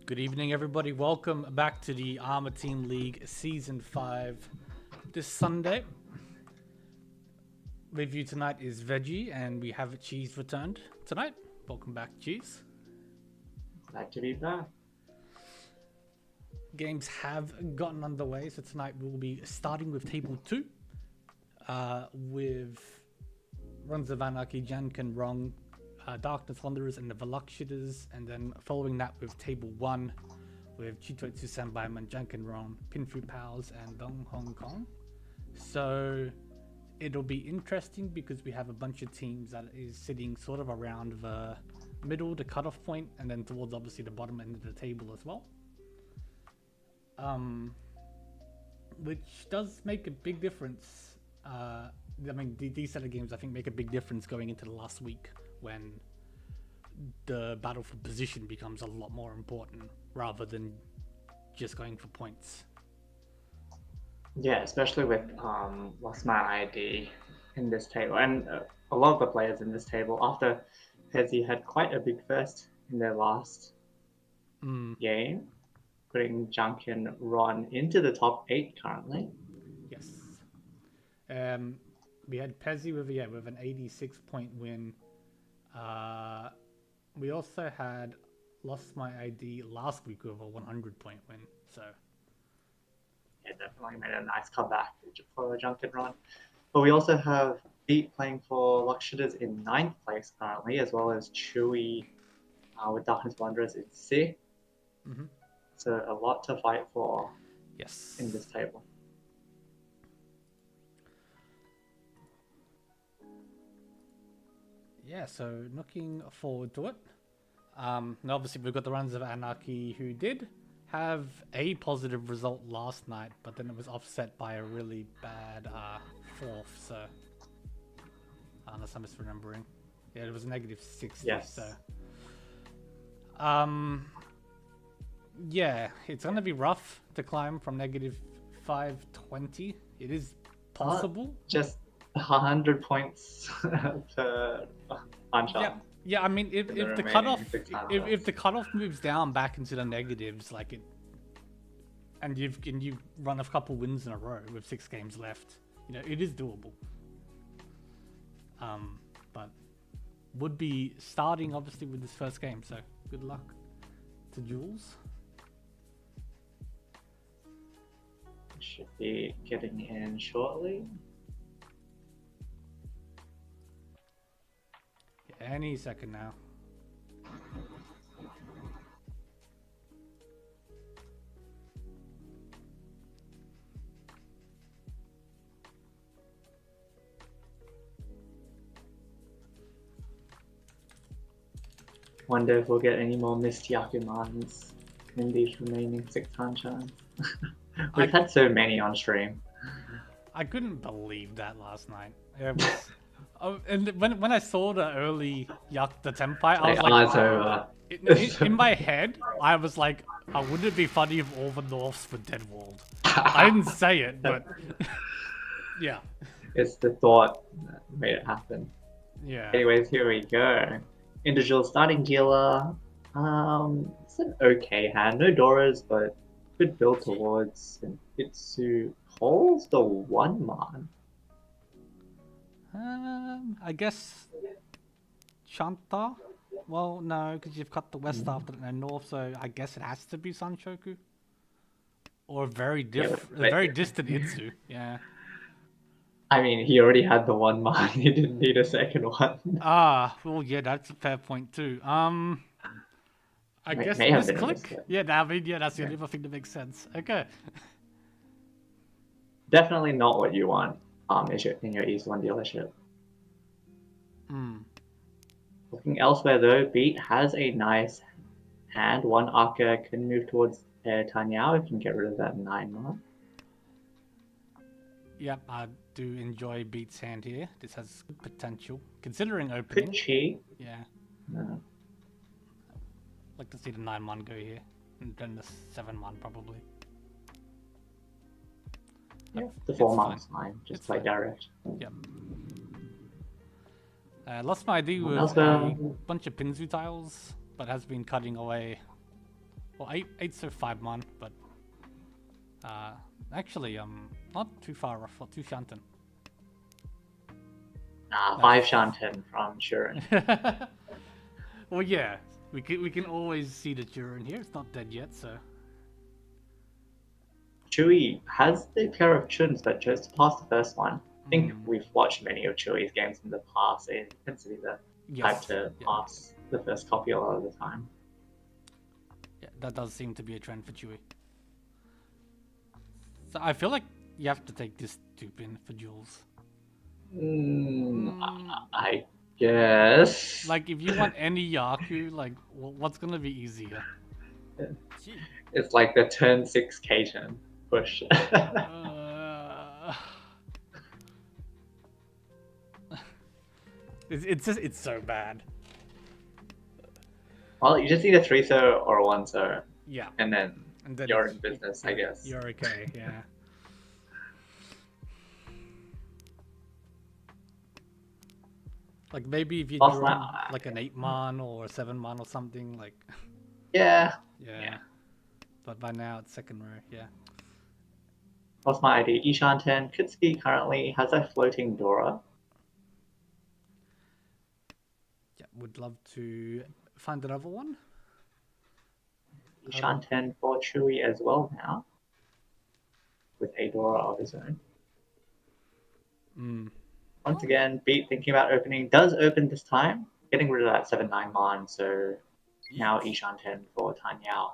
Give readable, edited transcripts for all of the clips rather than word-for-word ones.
Good evening, everybody. Welcome back to the ARMA Team League Season 5 this Sunday. With you tonight is Veggie, and we have Cheese returned tonight. Welcome back, Cheese. Glad to be back. Games have gotten underway, so tonight we will be starting with Table 2 with Runs of Anarchy, Janken Rong, Darkness Wanderers and the Veluxiators, and then following that with Table 1 with Chitoitsu Senpai, Manjanken Ron, Pinfu Pals, and Dong Hong Kong. So it'll be interesting because we have a bunch of teams that is sitting sort of around the middle, the cutoff point, and then towards obviously the bottom end of the table as well. Which does make a big difference. I mean, these set of games I think make a big difference going into the last week, when the battle for position becomes a lot more important rather than just going for points. Yeah, especially with Lost My ID in this table, and a lot of the players in this table, after Pezzi had quite a big first in their last game, putting Junkin Ron into the top 8 currently. Yes. We had Pezzi with an 86-point win. We also had Lost My ID last week with a 100-point win. So yeah, definitely made a nice comeback for Junkin Ron. But we also have Beat playing for Veluxiators in 9th place currently, as well as Chewy with Darkness Wanderers in 6th. So a lot to fight for in this table. Yeah, so looking forward to it. Now obviously we've got the Runs of Anarchy, who did have a positive result last night, but then it was offset by a really bad 4th, so unless I'm misremembering. Yeah, it was a negative 60, yes. So yeah, it's gonna be rough to climb from negative 520. It is possible. Just 100 points per Hanchans. Yeah, I mean, if the cutoff moves down back into the negatives, like it, and you've run a couple wins in a row with 6 games left, you know, it is doable. But would be starting obviously with this first game, so good luck to Jules. Should be getting in shortly. Any second now. Wonder if we'll get any more missed Yakumans in these remaining 6 Hanchans. We've had so many on stream. I couldn't believe that last night. It was, and when I saw the early the Tenpai, I was like, in my head, I was like, wouldn't it be funny if all the Norths were dead walled? I didn't say it, but yeah. It's the thought that made it happen. Yeah. Anyways, here we go. Individual starting dealer. It's an okay hand. No Doras, but good build towards Itsu. Holds the 1-man. I guess Chanta. Well, no, because you've cut the west after the north, so I guess it has to be Sanchoku. Or a very distant Itsu, yeah. I mean, he already had the one man. He didn't need a second one. Ah, well, yeah, that's a fair point too. I guess May have been a misclick? misclick. Yeah, that's the only other thing that makes sense. Okay. Definitely not what you want in your East One dealership. Hmm. Looking elsewhere though, Beat has a nice hand. One Arca can move towards Tanyao if you can get rid of that 9 mark. Yep, I do enjoy Beat's hand here. This has good potential, considering opening. Riichi. Yeah, No. like to see the 9-man go here, and then the 7-man probably. Yeah, the It's 4 fine. man's fine. Just It's play fine. direct. Yep. Lost my ID with Elsewhere. a bunch of Pinzu tiles, but has been cutting away. Well, 8 so 5-man, but actually not too far off for 2 Shanton. Nah, 5 Shanten from Shuren. Well, yeah, we can always see the Jura in here. It's not dead yet, so. Chewy has the pair of Chuns but chose to pass the first one. I think we've watched many of Chewy's games in the past. It tends to be the type to pass the first copy a lot of the time. Yeah, that does seem to be a trend for Chewy. So I feel like you have to take this 2-pin for Jules. I guess. Like, if you want any Yaku, like, what's gonna be easier? It's like the turn 6 K-turn push. It's so bad. Well, you just need a 3-so or a 1-so. Yeah. And then you're in business, I guess. You're okay, yeah. Like, maybe if you drew like an 8-man or a 7-man or something, like... Yeah. But by now it's second row, yeah. What's my ID? Ishan 10. Kitsuki currently has a floating Dora. Yeah, would love to find another one. Ishan 10 for Chewy as well now. With a Dora of his own. Once again, Beat thinking about opening. Does open this time. Getting rid of that 7-9 mon, so now Ishan 10 for Tanyao.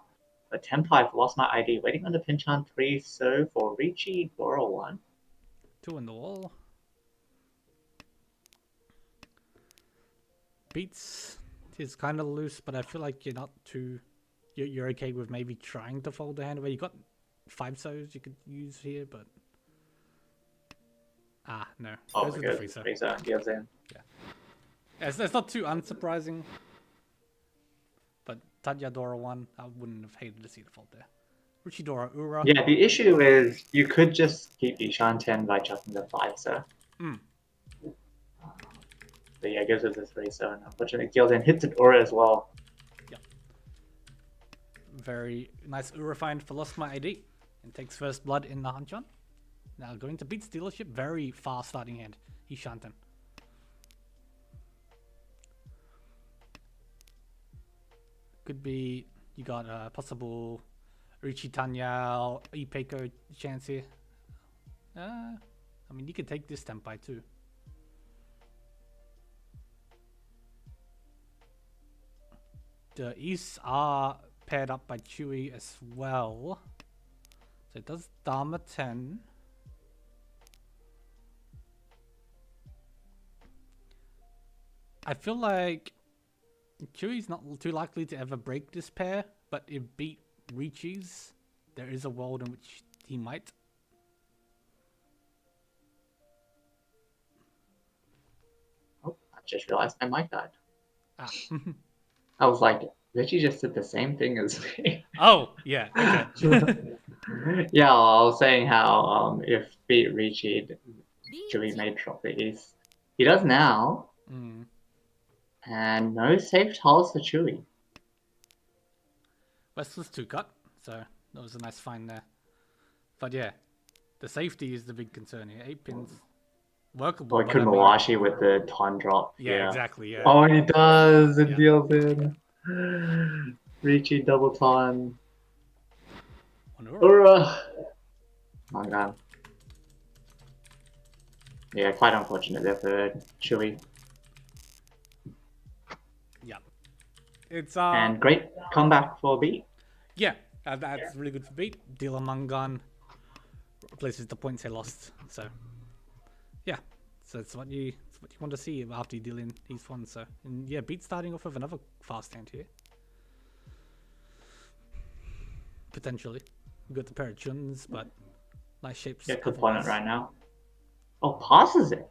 But Tenpai for Lost My ID. Waiting on the Pinchan 3, so for Riichi, Dora 1. 2 in the wall. Beats is kind of loose, but I feel like you're not too... You're okay with maybe trying to fold the hand away. You got 5 so's you could use here, but... Ah, no. Oh, Those are the 3-so. 3-so gives in. Yeah. It's not too unsurprising. But Tanya Dora 1, I wouldn't have hated to see the fold there. Riichi Dora Ura. Yeah, the issue is you could just keep Ishan 10 by chucking the 5-so. But yeah, gives us a 3-so, and unfortunately Gildan hits an Ura as well. Yep. Very nice Ura find for Lost My ID. And takes first blood in the Hanchan. Now going to Beat's dealership, very fast starting hand. Ishanten. Could be, you got a possible Riichi Tanya Ipeiko chance here. I mean, you could take this Tenpai too. The Easts are paired up by Chewy as well. So it does Dharma 10. I feel like Chewy's not too likely to ever break this pair, but if Beat Riichi's, there is a world in which he might. Oh, I just realized my mic died. Ah. I was like, Riichi just did the same thing as me. Oh, yeah, okay. Yeah, I was saying how if Beat Riichi, Chewy may drop the East. He does now. And no safe tiles for Chewy. West was 2 cut, so that was a nice find there. But yeah, the safety is the big concern here. 8 pins. workable. Or But could I mean, Mawashi with the ton drop. yeah, exactly. Yeah. Oh, he does. It Yeah. deals in. Riichi double ton. Wonder. My god. Yeah, quite unfortunate there for Chewy. Yeah. It's And great comeback for B. yeah, that's really good for beat. Deal a Mungan replaces the points they lost. So yeah, so it's what you want to see after you deal in each one. So and yeah, beat starting off with another fast hand here. Potentially, we got the pair of Chuns, but nice shapes. Yeah, good otherwise. opponent right now. Oh, passes it.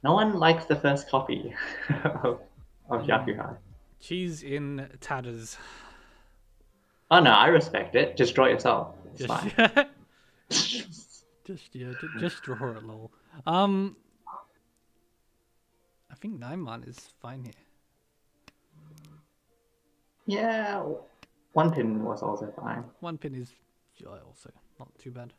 No one likes the first copy of Yakuhai. Cheese in tatters. Oh no, I respect it. Just draw it yourself. It's Just fine. just draw it, lol. I think Naiman is fine here. Yeah, one pin was also fine. One pin is also not too bad.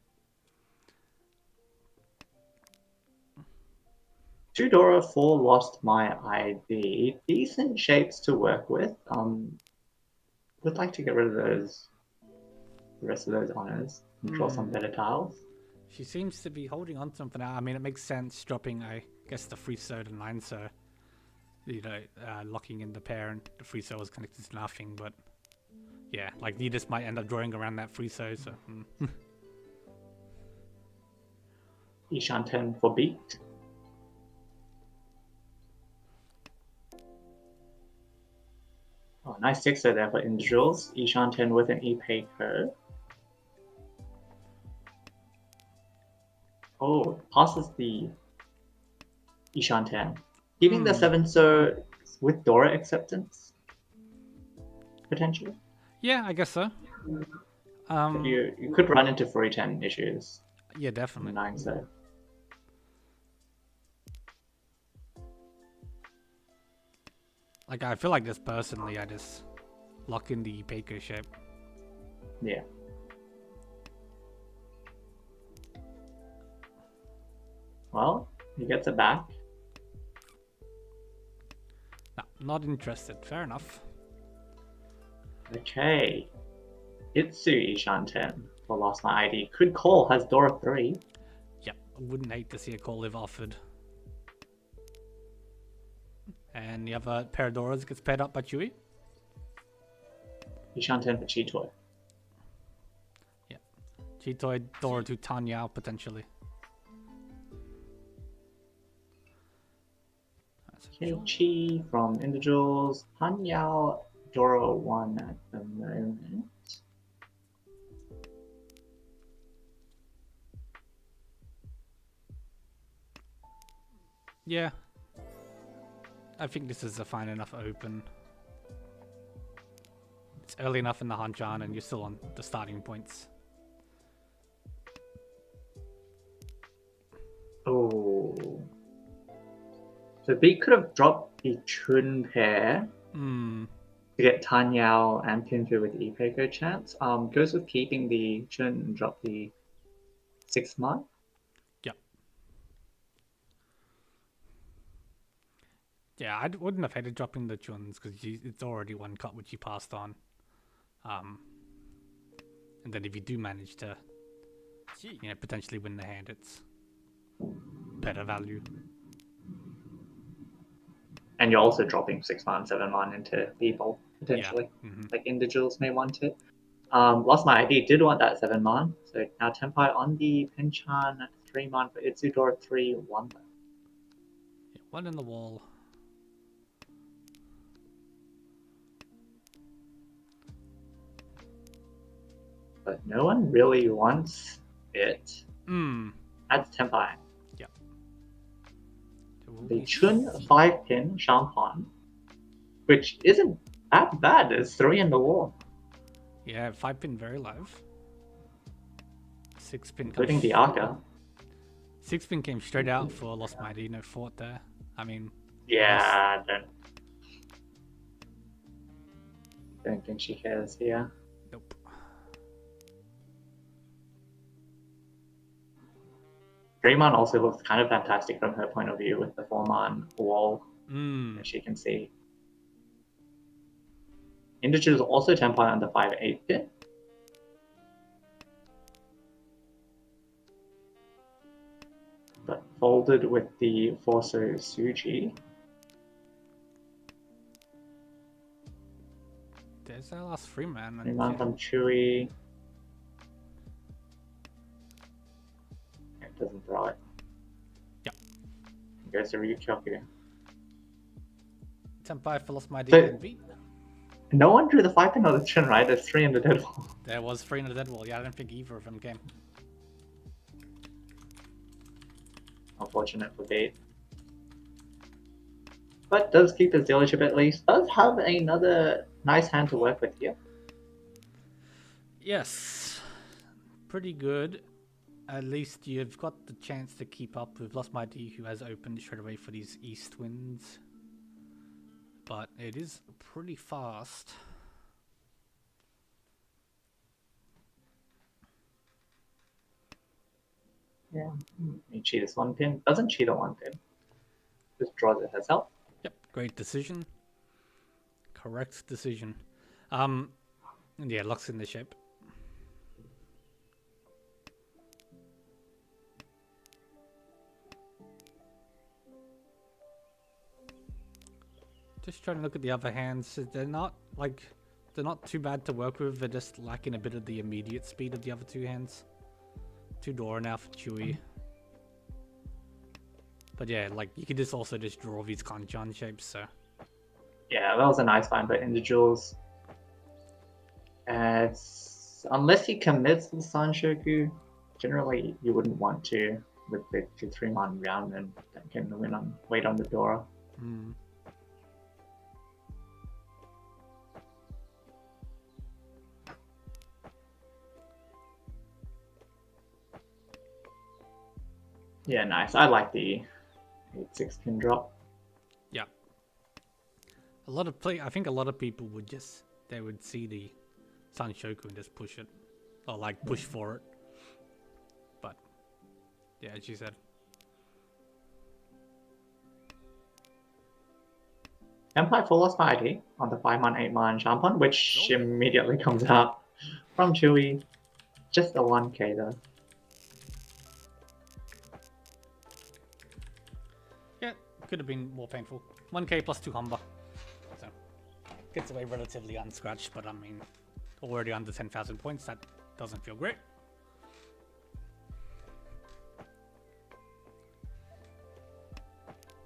Two Dora, four lost my ID. Decent shapes to work with. Would like to get rid of those, the rest of those honors and draw some better tiles. She seems to be holding on to them for now. I mean, it makes sense dropping, I guess, the free third and line, so you know, locking in the pair and the free throw was connected to nothing. But yeah, like you just might end up drawing around that free throw. So Ishan 10 for beat. Oh, nice sixer there for individuals. Ishan 10 with an e-pay curve. Oh, passes the Ishan 10. Giving the 7 so with Dora acceptance, potentially. yeah, I guess so. You could run into 40-10 issues. Yeah, definitely. 9 so. Like I feel like this personally, I just lock in the Peiko shape. Yeah. Well, he gets it back. No, not interested. Fair enough. Okay. Itsu Ishan 10 for Lost My ID. Could call, has Dora 3. Yep, I wouldn't hate to see a call if offered. And the other pair of Doras gets paired up by Chewy. Ishan 10 for Chitoy. Yeah. Chitoy, Dora to Tanya potentially. Chi from individuals. Hanyao, Dora 1 at the moment. Yeah. I think this is a fine enough open. It's early enough in the Hanchan and you're still on the starting points. Oh. So B could have dropped the Chun pair to get Tanyao and Pinfu with E-Peiko chance. Goes with keeping the Chun and drop the 6 mark. Yeah, I wouldn't have hated dropping the Chuns because it's already one cut which you passed on. And then if you do manage to, you know, potentially win the hand, it's better value. And you're also dropping 6-1, 7-1 into people, potentially. Yeah. Like individuals may want it. Lost My ID did want that 7-man. So now Tenpai on the Pinchan at 3-man for Itsudora 3-1. Yeah, one in the wall. But no one really wants it. That's Tenpai. Yeah. The Chun 5-pin Champagne, which isn't that bad. It's 3 in the wall. Yeah, 5-pin very live. 6-pin, including the Arca. 6-pin came straight out for Lost My ID, no fort there. I mean, yeah, I don't think she cares here. Nope. Greymon also looks kind of fantastic from her point of view with the 4-man wall Mm. that she can see. Individual is also 10 point on the 5-8 pin. But folded with the Forso Suji. There's our last 3-man. 3-man from Chewy. It doesn't throw it. Yep. Goes to Ryukyoku. Tempai for lost my D So- and beat. No one drew the 5-pin on the chin, right? There's 3 in the dead wall. There was 3 in the dead wall. Yeah, I don't think either of them came. Unfortunate for Bait. But does keep his dealership at least. Does have another nice hand to work with here. Yes. Pretty good. At least you've got the chance to keep up with Lost My D, who has opened straight away for these east winds. But it is pretty fast. Yeah. He cheats 1 pin. Doesn't cheat a 1 pin. Just draws it herself. Yep, great decision. Correct decision. Yeah, locks in the shape. Just trying to look at the other hands. They're not too bad to work with. They're just lacking a bit of the immediate speed of the other 2 hands. 2 Dora now for Chewy. But yeah, like you could just also just draw these Kanchan shapes. So Yeah, that was a nice find by individuals. Unless he commits the Sanshoku, generally you wouldn't want to with the 2-3-man round and can wait on the Dora. mm. Yeah, nice. I like the 8-6 pin drop. Yeah. I think a lot of people would they would see the Sanshoku and just push it. Or like push for it. But yeah, as you said. Empire full lost my ID on the 5-man, 8-man Shampon, which immediately comes out from Chewy. Just a 1k though. Yeah, could have been more painful. 1k plus 2 Humber. So gets away relatively unscratched, but I mean already under 10,000 points, that doesn't feel great.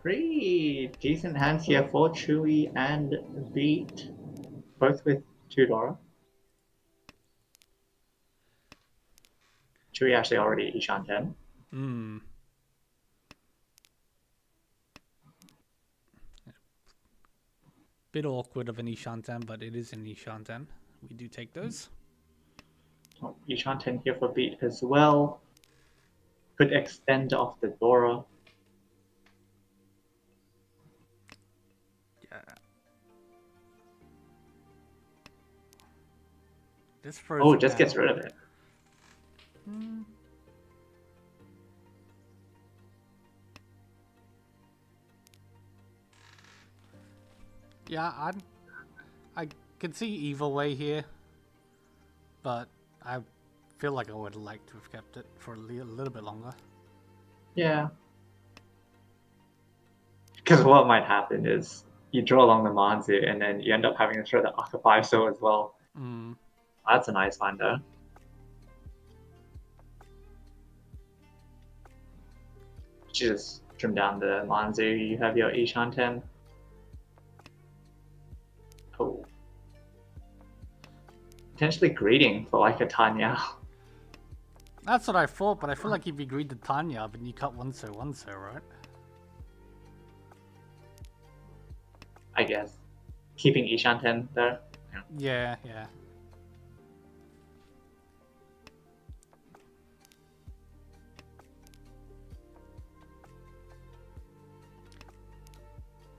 Pretty decent hands here for Chewy and Beat, both with 2 Dora. Chewy actually already Ishan 10. Hmm. Bit awkward of an Ishantan, but it is an Ishantan. We do take those. Oh, Ishan 10 here for Beat as well. Could extend off the Dora. Yeah. This throws Oh, it just down. gets rid of it. Hmm. Yeah, I can see either way here, but I feel like I would like to have kept it for a little bit longer. Yeah. Because what might happen is you draw along the Manzu and then you end up having to throw the Aka 5 as well. Mm. That's a nice find though. Just trim down the Manzu, you have your Ishan 10. Oh. Potentially greeting for like a Tanya. That's what I thought, but I feel like if you agreed to Tanya, then you cut one so, right? I guess. Keeping Ishan 10 there. Yeah.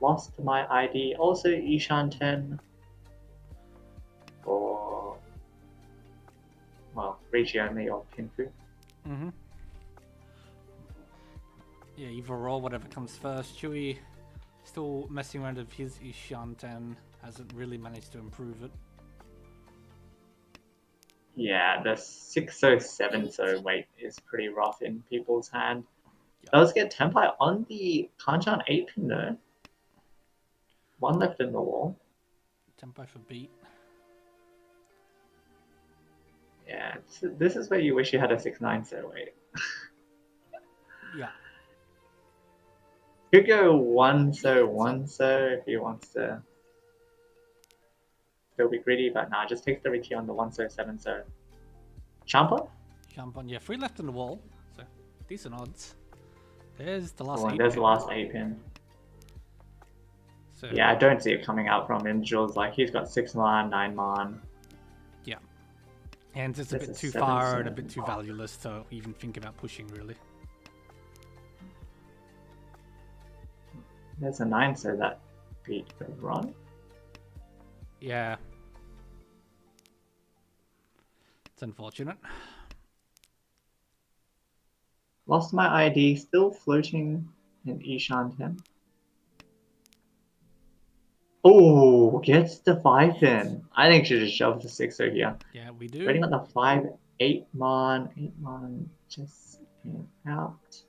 Lost my ID. Also Ishan 10. For, well, Riichi only or Pinfu. Mm-hmm. Yeah, either or whatever comes first. Chewy still messing around with his Ishant and hasn't really managed to improve it. Yeah, the 607 so weight is pretty rough in people's hand. Yeah. Does get Tempai on the Hanchan 8 pin though. One left in the wall. Tempo for beat. Yeah, this is where you wish you had a 6-9 so weight. Yeah. Could go 1 so if he wants to still be greedy, but nah, just takes the Riichi on the 1-7 so. Champa? Jump on. Yeah, 3 left in the wall. So decent odds. There's the last Oh, 8 there's pin. the last 8 pin. So, Yeah, I don't see it coming out from individuals. Like, he's got 6 man, 9 man. yeah. And it's a This bit is too 7, far and a 7. bit too valueless to even think about pushing, really. There's a 9 so that beat could run. Yeah. It's unfortunate. Lost my ID, still floating in Ishan 10. Oh, gets the 5 pin. I think she just shoved the 6 over here. Yeah, we do. Waiting on the 5, 8 man. 8 man just came out.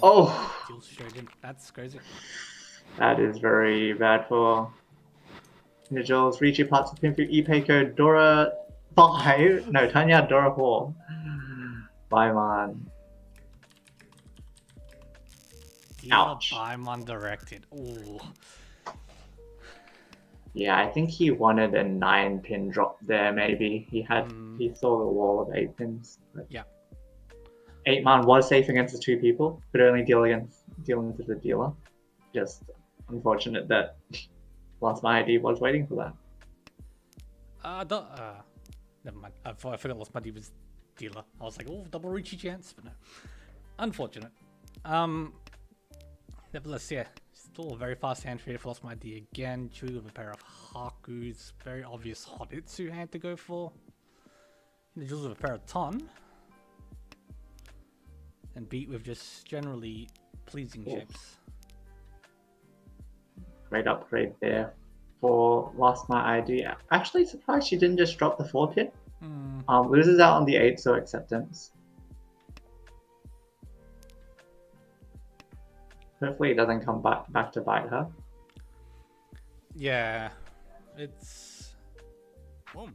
Oh! Deals straight in. That's crazy. That is very bad for individuals. Riichi parts of pin through Ipeiko, Dora 5. No, Tanya, Dora 4. Bye, man. Ouch. I'm undirected. Ooh. Yeah, I think he wanted a 9 pin drop there, maybe. He saw the wall of 8 pins. But Yeah. 8 man was safe against the 2 people, could only deal to the dealer. Just unfortunate that Lost My ID was waiting for that. Never mind. I forgot Lost My ID was dealer. I was like, oh, double Riichi chance, but no. Unfortunate. Nevertheless, yeah, still a very fast hand for Lost My ID again. Chewy with a pair of Hakus. Very obvious Hoditsu hand to go for. Jules with a pair of Ton. And beat with just generally pleasing shapes. Great upgrade there for Lost My ID. Actually surprised she didn't just drop the 4 pin. Loses out on the 8, so acceptance. Hopefully it doesn't come back to bite her. Yeah, it's... Boom.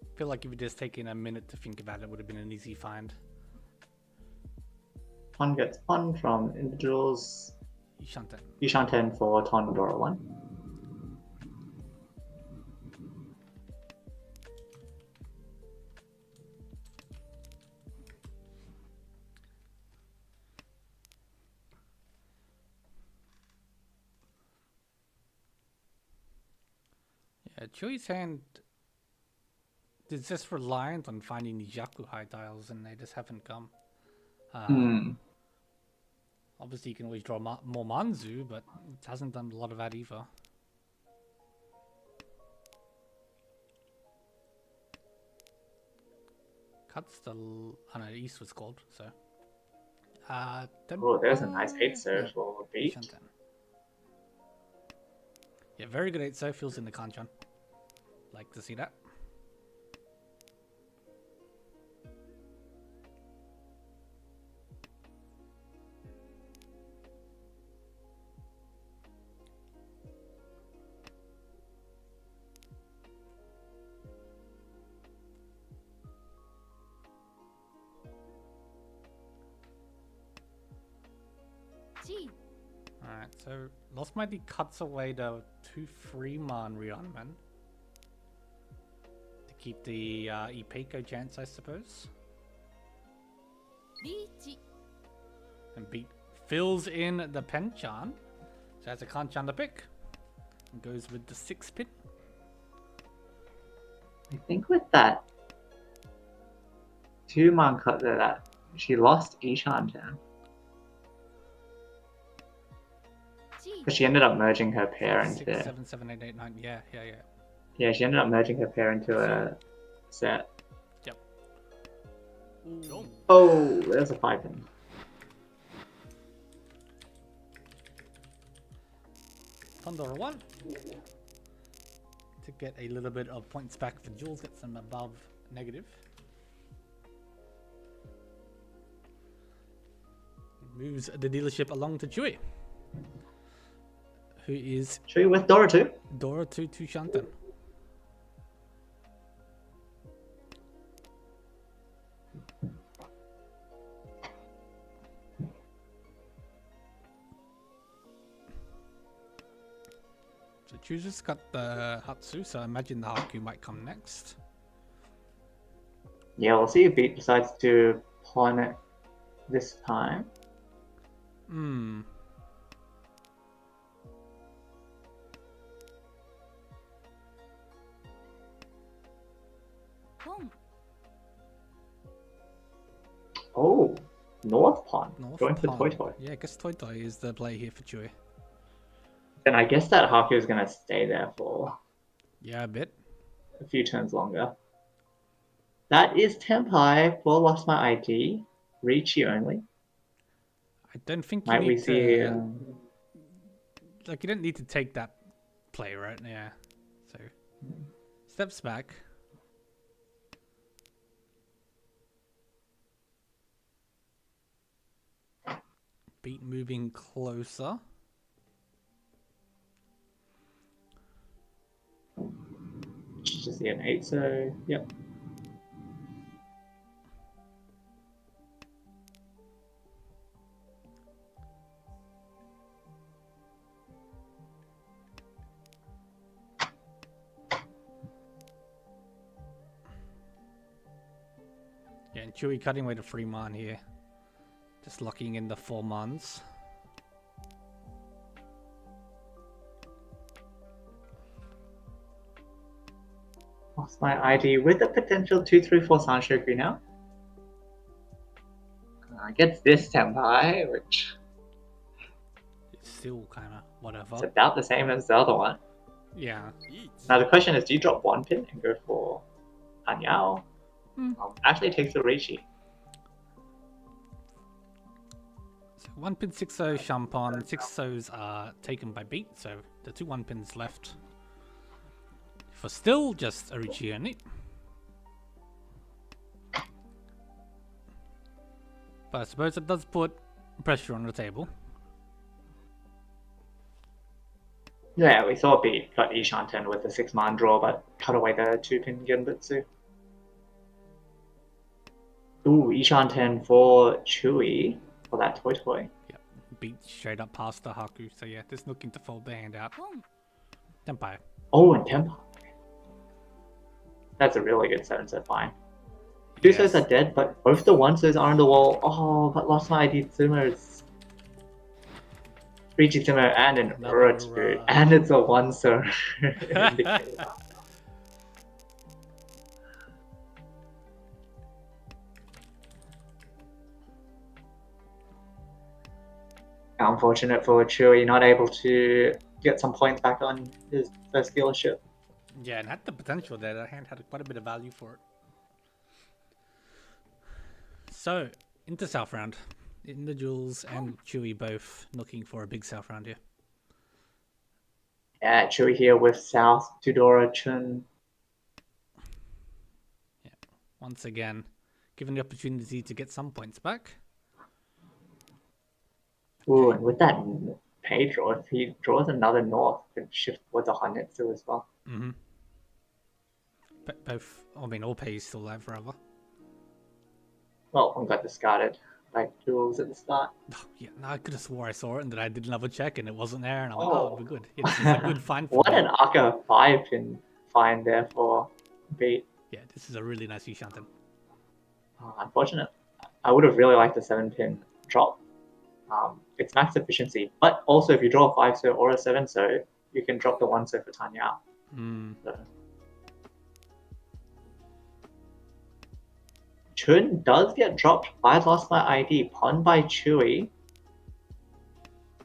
I feel like if it just taken a minute to think about it, would have been an easy find. Ton gets 1 from individuals. Ishan 10 for Ton Dora 1. Yeah, Chewy's hand is just reliant on finding these Yaku high dials, and they just haven't come. Obviously, you can always draw more Manzu, but it hasn't done a lot of that either. Cuts the... I know, East was called, so... Oh, there's a nice 8 serve for beat. Shantan. Yeah, very good 8 serve. Feels in the Kanchan. Like to see that. Alright, so Lost Mighty cuts away the 2-3 man Rionman to keep the Ipeiko chance, I suppose. Riichi. And beat fills in the Penchan, so has a Kanchan to pick, and goes with the 6 pin. I think with that 2 man cut there, that she lost Ishan down. Because she ended up merging her pair into 6, 7, 7, 8, 8, 9. Yeah. Yeah, she ended up merging her pair into a set. Yep. Ooh. Oh, there's a 5-pin. Thunder 1. To get a little bit of points back for Jules, get some above negative. Moves the dealership along to Chewy, who is Chewy with Dora too. Dora to Shantan. So Chooser's got the Hatsu, so I imagine the Haku might come next. Yeah, we'll see if Beat decides to pawn it this time. Hmm. Oh, North pawn. North Going for pawn. Toy Toy. Yeah, I guess Toy Toy is the play here for Chewy. Then I guess that Haku is going to stay there for Yeah, a bit. a few turns longer. That is Tempai for Lost My ID. Riichi only. I don't think you Might we need see... to... Like, you don't need to take that play, right? Yeah. So, steps back. Beat moving closer. Just see an 8, so yep. Yeah, and Chewy cutting away the 3 man here. Just locking in the 4 mans. Lost My ID with a potential 2-3-4 Sanshoku now. Gets this Tempai, which It's still kind of whatever. is about the same as the other one. Yeah. Now the question is, do you drop 1 pin and go for Anyao? Actually, it takes the Riichi. So 1 pin 6-0 Champagne. 6-0s are taken by Beat, so the 2 1 pins left. For still just a Riichi only. But I suppose it does put pressure on the table. Yeah, we saw Beat got Ishanten with the 6-man draw, but cut away the 2-pin Genbutsu. Ooh, Ishanten for Chewy for that Toy Toy. Yep. Beat straight up past the Haku, so yeah, just looking to fold the hand out. Tempai. Oh, and Tempa. That's a really good 7-set fine. 2 sets are dead, but both the 1-sets are on the wall. Oh, but Lost My ID Zimmer's Riichi Zimmer and an Uratu, and it's a 1-ser. Unfortunate for Chewy, not able to get some points back on his first dealership. Yeah, and had the potential there. That hand had quite a bit of value for it. So, into South Round. In the Jules and Chewy both looking for a big South Round here. Yeah, Chewy here with South, Tudora, Chun. Yeah, once again, given the opportunity to get some points back. Ooh, and with that pay draw, if he draws another North, can shift towards a Hanetsu as well. Mm-hmm. Both, I mean, all pays still live forever. Well, one got discarded by Jules at the start. Oh, yeah, no, I could have swore I saw it and then I did another check and it wasn't there and I'm like, oh, we're good. Yeah, this is a good find for What me. an Aka 5-pin find there for Beat. Yeah, this is a really nice Ishanten. Oh, unfortunate. I would have really liked a 7-pin drop. It's max efficiency, but also if you draw a 5-so or a 7-so, you can drop the 1-so for Tanya. So. Chun does get dropped by Lost My ID, pawned by Chewy.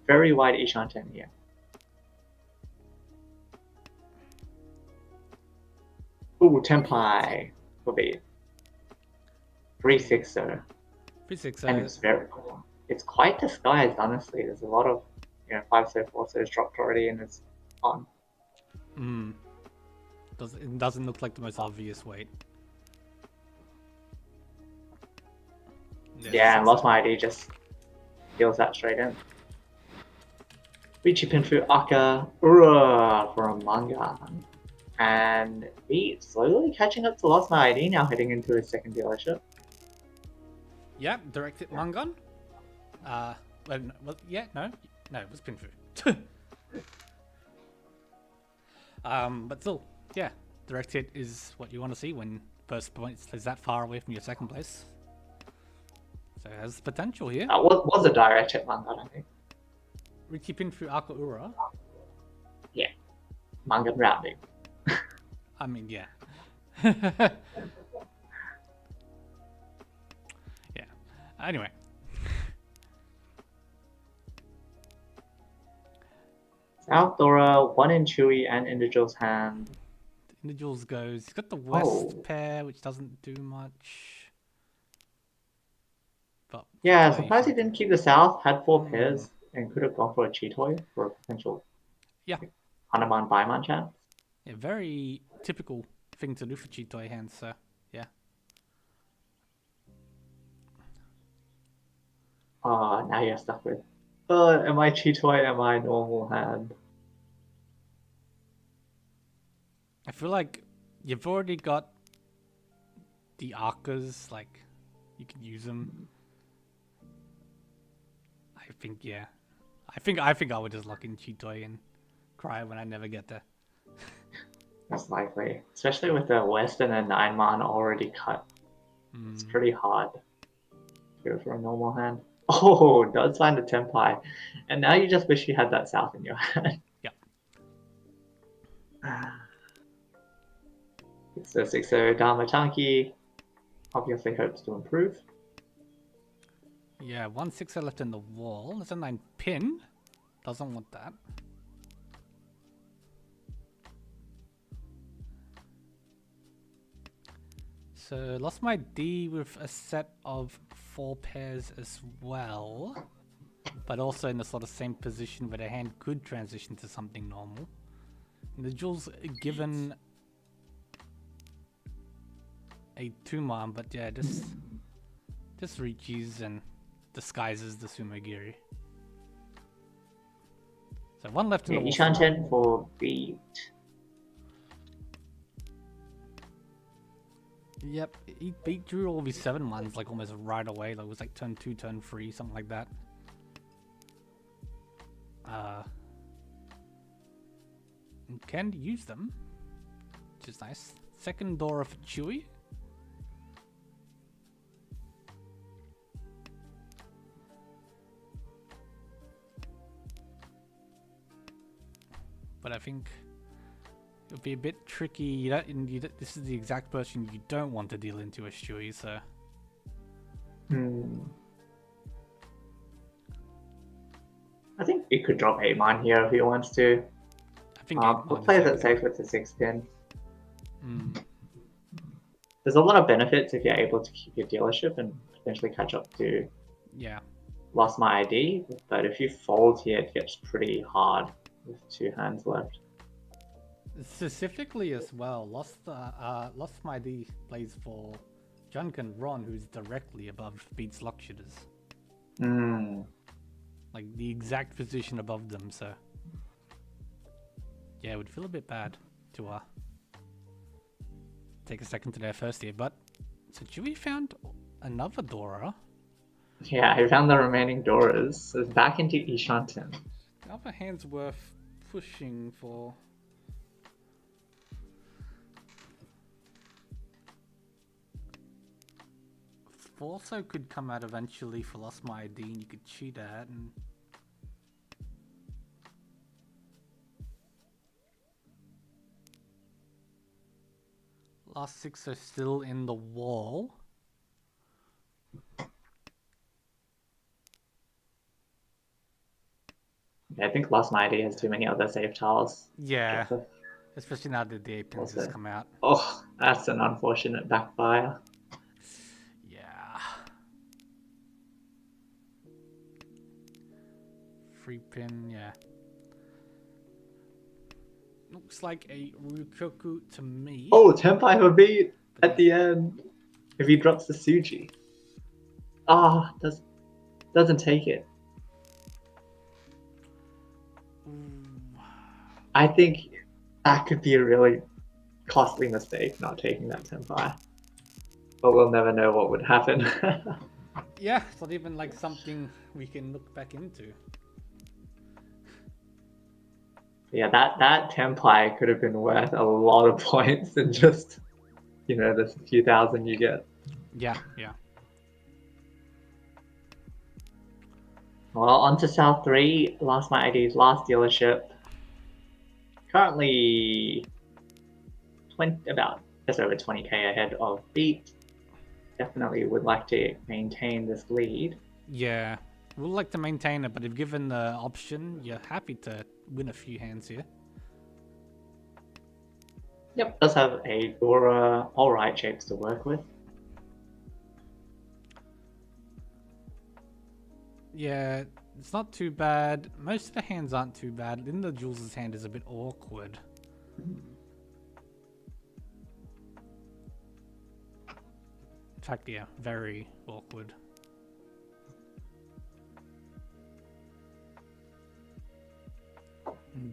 Very wide Ishanten here. Ooh, Tempai for Beat. 360. 3-6. And it's very cool. It's quite disguised, honestly. There's a lot of 5-so, 4-so's dropped already, and it's on. It doesn't look like the most obvious weight. Yeah, and Lost My ID just deals that straight in. Riichi Pinfu Aka Ura for a manga. And Beat slowly catching up to Lost My ID now, heading into his second dealership. Yep, directed Mangon. No, it was Pinfu. But still, yeah, direct hit is what you want to see when first point is that far away from your second place. So it has potential here. Was a direct hit manga, I think. Riichi Pinfu Akaura. Yeah, manga rounding. I mean, yeah. Yeah. Anyway. South Dora, one in Chewy and Individual's hand. Individuals goes. He's got the West pair, which doesn't do much. But yeah, surprised he didn't keep the South. Had 4 pairs and could have gone for a Cheetoy for a potential. Yeah. Hanuman Baiman chance. Yeah, very typical thing to do for Cheetoy hands. So yeah. Now you're stuck with. Am I Cheetoy? Am I normal hand? I feel like you've already got the Arcas, like you can use them. I think, yeah. I think I would just lock in Cheetoy and cry when I never get there. Most likely, especially with the West and a 9-man already cut. It's pretty hard to go for a normal hand. Oh, does find a Tenpai. And now you just wish you had that South in your hand. Yep. So 6-0 Dharma Chanki obviously hopes to improve. Yeah, 1 6 left in the wall. There's a 9 pin. Doesn't want that. So lost my D with a set of 4 pairs as well, but also in the sort of same position where the hand could transition to something normal. And the jewel's given a 2-man, but yeah, just Riichi's and disguises the Sumogiri. So 1 left in the wall. Hanchans for Beat. Yep, he drew all of his 7-mans like almost right away. Like it was like turn 2, turn 3, something like that. And can use them, which is nice. Second Dora for Chewy. But I think it would be a bit tricky. This is the exact person you don't want to deal into a Chewy, so. I think he could drop 8-man here if he wants to. I think we'll play that safe with the 6-pin. There's a lot of benefits if you're able to keep your dealership and potentially catch up to Lost My ID, but if you fold here, it gets pretty hard with 2 hands left. Specifically as well, Lost My ID plays for Junkin Ron, who's directly above Beats Lockshitters. Like the exact position above them, so yeah, it would feel a bit bad to take a second to their first here. But so Chewy found another Dora. Yeah, he found the remaining Doras. So it's back into Ishanten. The other hand's worth pushing for. Also could come out eventually for Lost My ID, and you could cheat that. And last 6 are still in the wall. Yeah, I think Lost My ID has too many other save tiles. Yeah, especially now that the 8 pins has come out. Oh, that's an unfortunate backfire. Yeah. 3 pin, yeah. Looks like a Ryukyoku to me. Oh, Tenpai for beat at the end. If he drops the Suji. Ah, doesn't take it. Ooh. I think that could be a really costly mistake, not taking that Tenpai. But we'll never know what would happen. Yeah, it's not even like something we can look back into. Yeah, that Tenpai could have been worth a lot of points than just, the few thousand you get. Yeah, yeah. Well, on to South 3, Lost My ID's last dealership. Currently about just over 20k ahead of Beat. Definitely would like to maintain this lead. Yeah, we'd like to maintain it, but if given the option, you're happy to win a few hands here. Yep, does have a Dora alright shapes to work with. Yeah, it's not too bad. Most of the hands aren't too bad. Linda Jules' hand is a bit awkward. In fact, yeah, very awkward.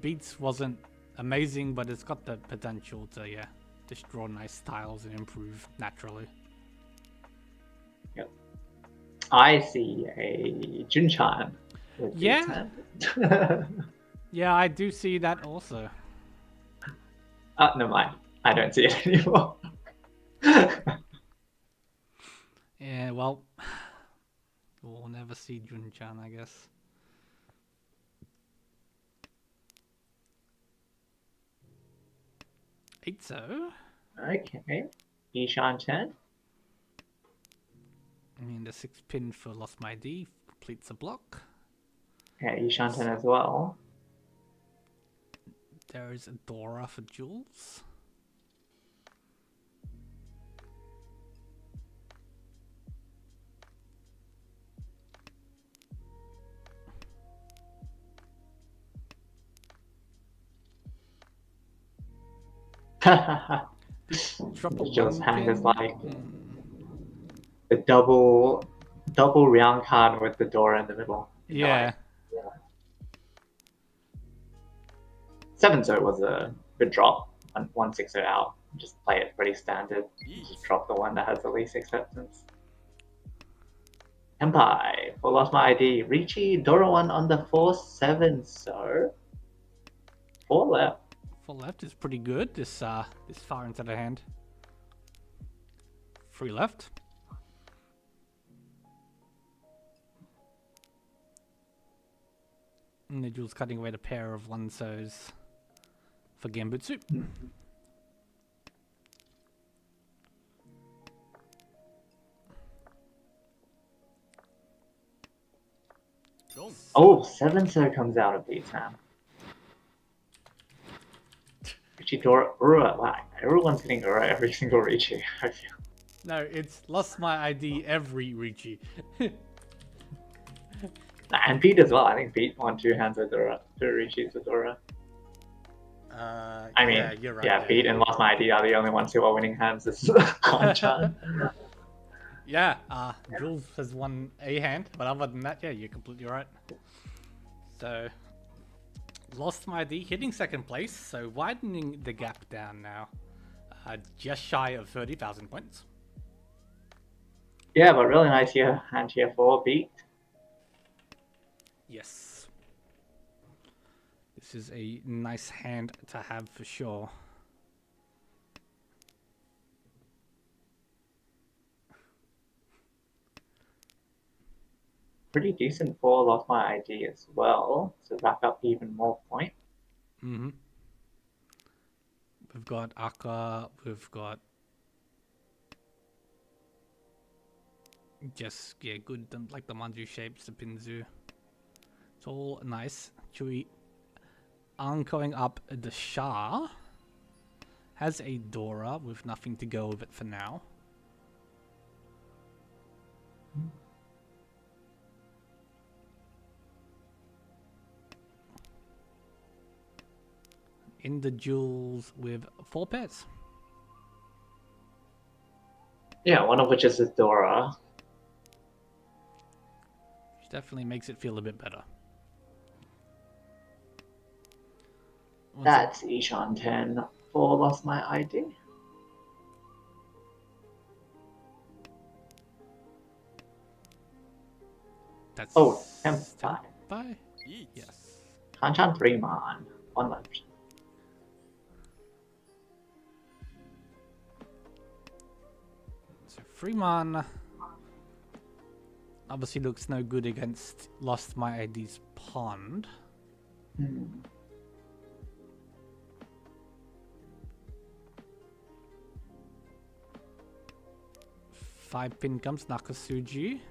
Beats wasn't amazing, but it's got the potential to, yeah, just draw nice tiles and improve naturally. Yep. I see a Junchan with Beat's hand. Yeah, I do see that also. Never mind. I don't see it anymore. Yeah, well, we'll never see Junchan, I guess. So. Okay. Ishan Chen. I mean, the 6 pin for Lost My ID completes the block. Yeah, Ishan Chen as well. There is a Dora for Jules. Drop a Jules' 1 hand pin. is like the double round card with the Dora in the middle. Yeah. 7-0 was a good drop. 1-6-0 out. Just play it pretty standard. Just drop the one that has the least acceptance. Tenpai for Lost My ID. Riichi, Dora 1 on the 4-7, so 4 left. 4 left is pretty good. This far into the hand. 3 left. And the Jules cutting away the pair of Lansos for Gambutsu. Oh, 7-0 comes out of Beat's hand. Riichi, Dora, Ura. Wow, everyone's hitting Ura every single Riichi, I feel. No, it's Lost My ID every Riichi. And Beat as well. I think Beat won 2 hands with Dora. 2 Riichis with Dora. I mean, yeah, you're right. yeah, Beat and Lost My ID are the only ones who are winning hands this Hanchan. Yeah, Jules has won a hand, but other than that, yeah, you're completely right. So, Lost My ID hitting 2nd place, so widening the gap down now. Just shy of 30,000 points. Yeah, but really nice here, hand here for Beat. Yes. This is a nice hand to have for sure. Pretty decent for Lost My ID as well, so rack up even more points. Mm-hmm. We've got Aka, we've got just, yeah, good, like the Manju shapes, the Pinzu. It's all nice. Chui going up the Shah has a Dora with nothing to go with it for now. in the duels with 4 pairs. Yeah, one of which is a Dora. Which definitely makes it feel a bit better. That's Ishan 10 for Lost My ID. That's Oh, Tempai. Tempai? Yes. Hanchan 3 man. 1 left. So Freeman obviously looks no good against Lost My ID's Pond. Hmm. Five pin comes Nakasuji.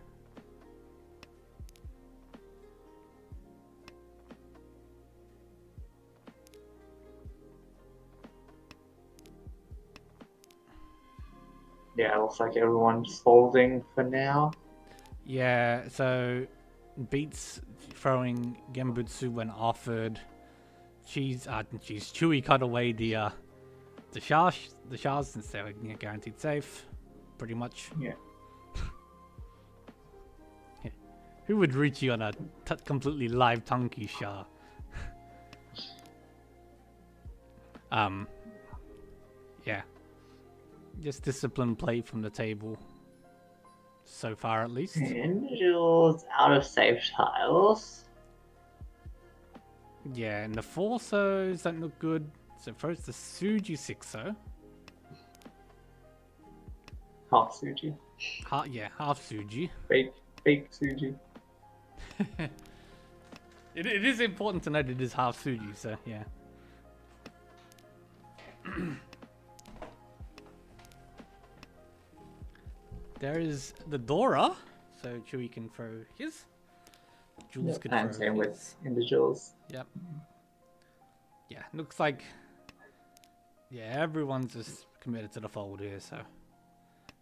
Yeah, it looks like everyone's folding for now. Yeah, so beats throwing Genbutsu when offered. Chewy cut away the shars since they're guaranteed safe, pretty much. Yeah. Yeah. Who would Riichi on a completely live Tunky Shah? Yeah. Just disciplined play from the table. So far, at least. Angels out of safe tiles. Yeah, and the Forsos don't look good. So first the Suji 6-0. Half Suji. Half Suji. Fake Suji. It is important to note it is half Suji, so yeah. There is the Dora, so Chewy can throw his. Jules could And throw same his. with individuals. Yep. Yeah, looks like everyone's just committed to the fold here, so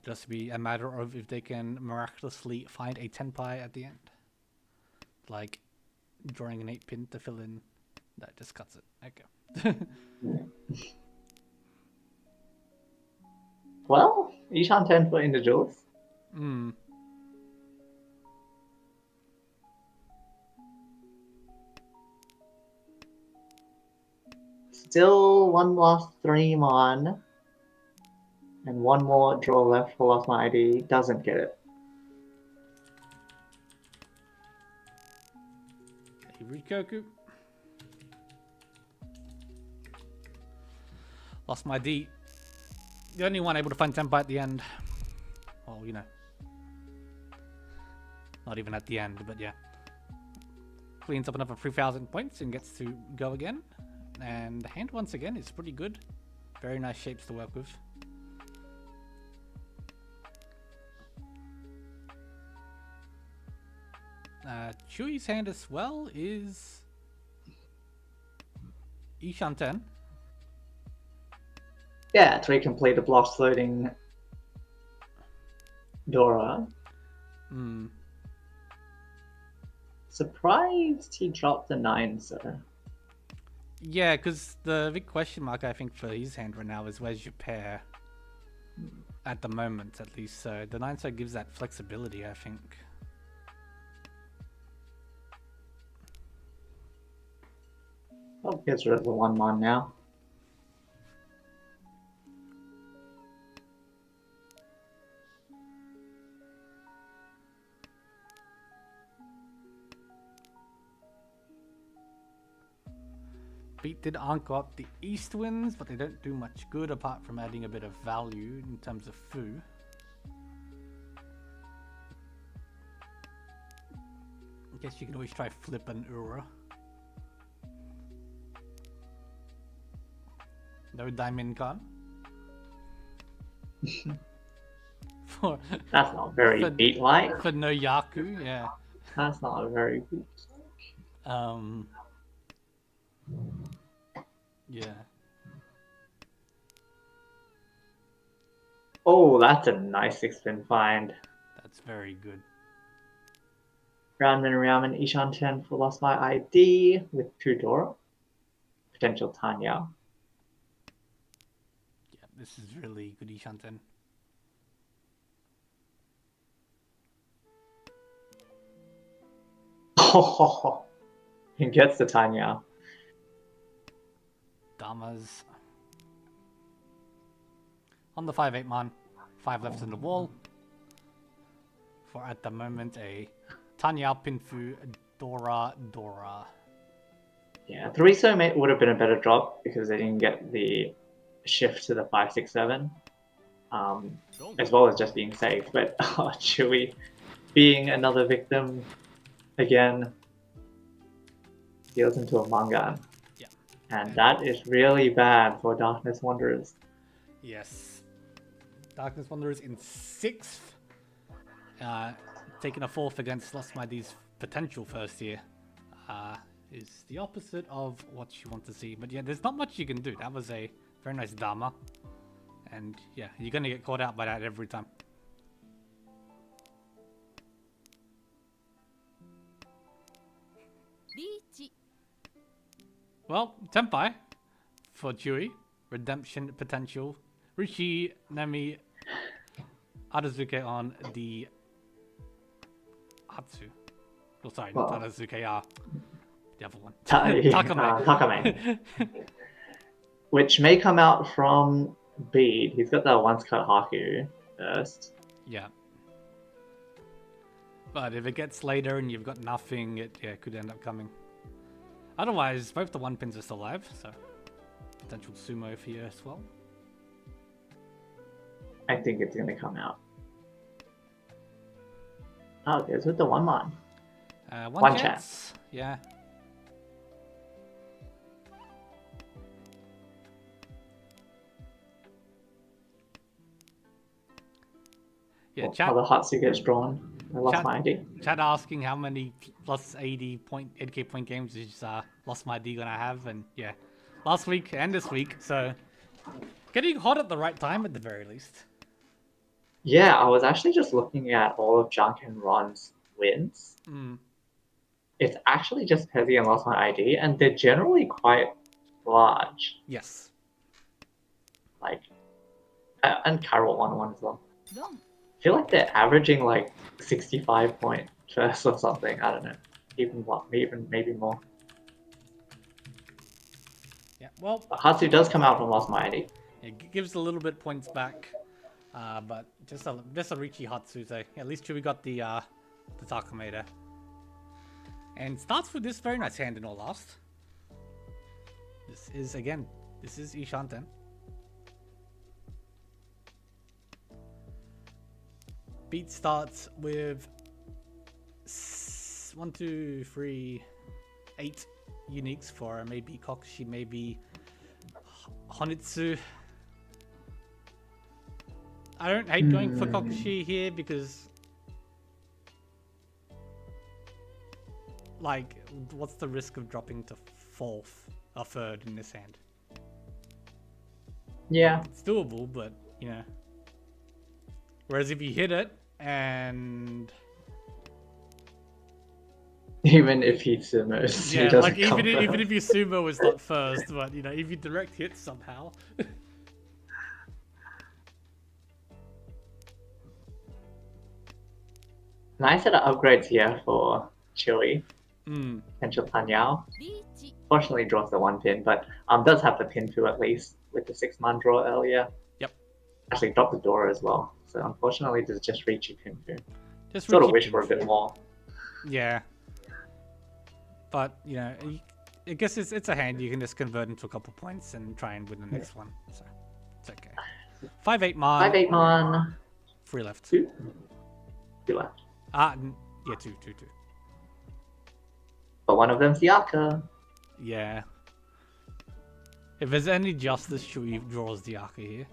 just be a matter of if they can miraculously find a tenpai at the end. Like drawing an 8-pin to fill in. That just cuts it. Okay. Well, Ishan 10 for individuals. Still one last 3 mon. And one more draw left for Lost My ID. Doesn't get it. Rikoku. Lost my D. The only one able to find Tenpai at the end. Well, you know. Not even at the end, but yeah. Cleans up another 3,000 points and gets to go again. And the hand once again is pretty good. Very nice shapes to work with. Chewy's hand as well is Ishan 10. Yeah, 3 completed blocks loading Dora. Surprised he dropped the 9, sir. Yeah, because the big question mark I think for his hand right now is where's your pair? At the moment, at least. So the 9 side gives that flexibility, I think. Oh, gets rid of the 1 mon now. Beat did anchor up the East Winds, but they don't do much good apart from adding a bit of value in terms of Fu. I guess you can always try flip an Ura. No Diamond Con. That's not very beat-like. For no Yaku, yeah. That's not a very beat. Yeah. Oh, that's a nice 6-pin find. That's very good. Ramen Ishan 10 for Lost My ID with 2 Dora. Potential Tanya. this is really good Ishanten. Oh, he gets the Tanya. Dharmas. On the 5/8 man, 5 left in the wall. For at the moment a Tanya, Pinfu, Dora. Yeah, 3 would have been a better drop because they didn't get the shift to the 5/6/7, as well as just being safe. But Chewie being another victim again, deals into a Mangan. Yeah. And that is really bad for Darkness Wanderers. Yes. Darkness Wanderers in 6th. Taking a 4th against Lost My D's potential first year. Is the opposite of what you want to see. But yeah, there's not much you can do. That was a very nice Dharma. And yeah, you're going to get caught out by that every time. Riichi. Well, Tenpai for Chewie. Redemption potential. Riichi, Nemi, Adazuke on the Hatsu. Oh, sorry, not Adazuke, the other one. Takame. Which may come out from Bead. He's got that once cut Haku first. Yeah. But if it gets later and you've got nothing, it could end up coming. Otherwise, both the 1-pins are still alive, so potential sumo here as well. I think it's gonna come out. Oh, it goes with the 1-man. One chance. Yeah. Yeah, chat. How the Hatsu gets drawn. I lost my ID. Chat asking how many plus 80 8K point games is Lost My ID gonna have, and yeah, last week and this week, so getting hot at the right time at the very least. Yeah, I was actually just looking at all of Junk and Ron's wins. It's actually just Pezzy and Lost My ID, and they're generally quite large. Yes. Like, and Carol won one as well. No. I feel like they're averaging like 65 point first or something. I don't know. Maybe more. Yeah. Well, But Hatsu does come out from Lost My ID. it gives a little bit points back, but just a Riichi Hatsu. So at least we got the Takame there. And starts with this very nice hand in all last. This is Ishanten. Beat starts with 1, 2, 3, 8 uniques for maybe Kokushi, maybe Honitsu. I don't hate going for Kokushi here because, like, what's the risk of dropping to 4th or 3rd in this hand? Yeah. It's doable, but, you know. Whereas if you hit it, and even if he sumos, yeah, he doesn't like come even first. if your sumo is not first, but you know, if you direct hit somehow. Nice set of upgrades here for Chewie. Potential Tanyao. Riichi. Fortunately draws the 1-pin, but does have the pin to at least with the 6-man draw earlier. Yep. Actually dropped the door as well. So unfortunately there's just Riichi pin to. Just Sort of Riichi wish for a pin bit more. Yeah. But you know, I guess it's a hand you can just convert into a couple points and try and win the next one. So it's okay. 5/8 man. 5/8 man. 3 left. 2 left. Yeah, two. But one of them's Yaka. Yeah. If there's any justice, Shui draws the Aka here.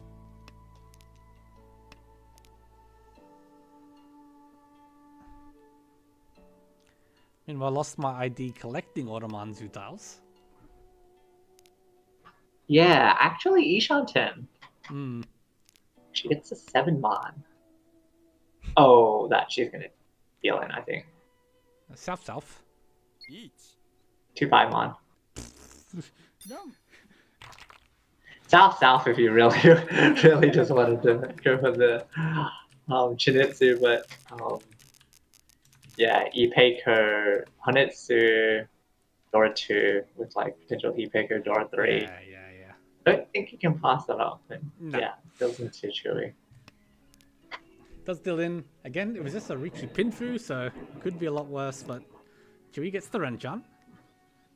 Meanwhile, lost my ID collecting Automanzu tiles. Yeah, actually Ishanten. She gets a 7-man. Oh, that she's gonna deal in, I think. South. 2 5-man. No. south if you really really just wanted to go for the Chinitsu, but yeah, Ipeiko, Honitsu, Dora 2 with like potential Ipeiko, Dora 3. Yeah. I don't think you can pass that up. But No. yeah, feels into Chewy. Does deal in. Again, it was just a Riichi Pinfu, so could be a lot worse, but Chewy gets the Renchan.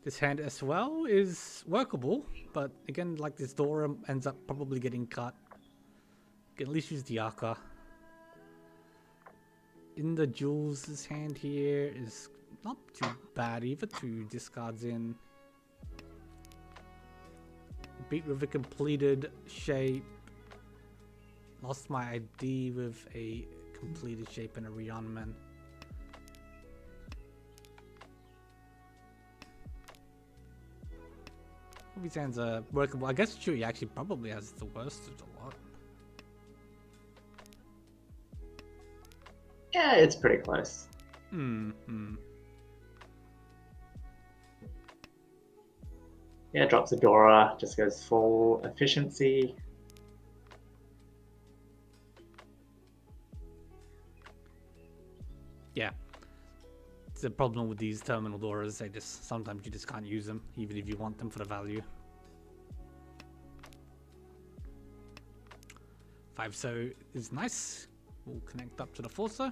This hand as well is workable, but again, like this Dora ends up probably getting cut. Can at least use the Aka. In the Jules, this hand here is not too bad either. 2 discards in. Beat with a completed shape. Lost my ID with a completed shape and a Rionman. These hands are workable. I guess Chewy actually probably has the worst of the lot. Yeah, it's pretty close. Yeah, drops a Dora, just goes full efficiency. Yeah. The problem with these terminal Doras, sometimes you just can't use them, even if you want them for the value. 5-so is nice. We'll connect up to the 4-so.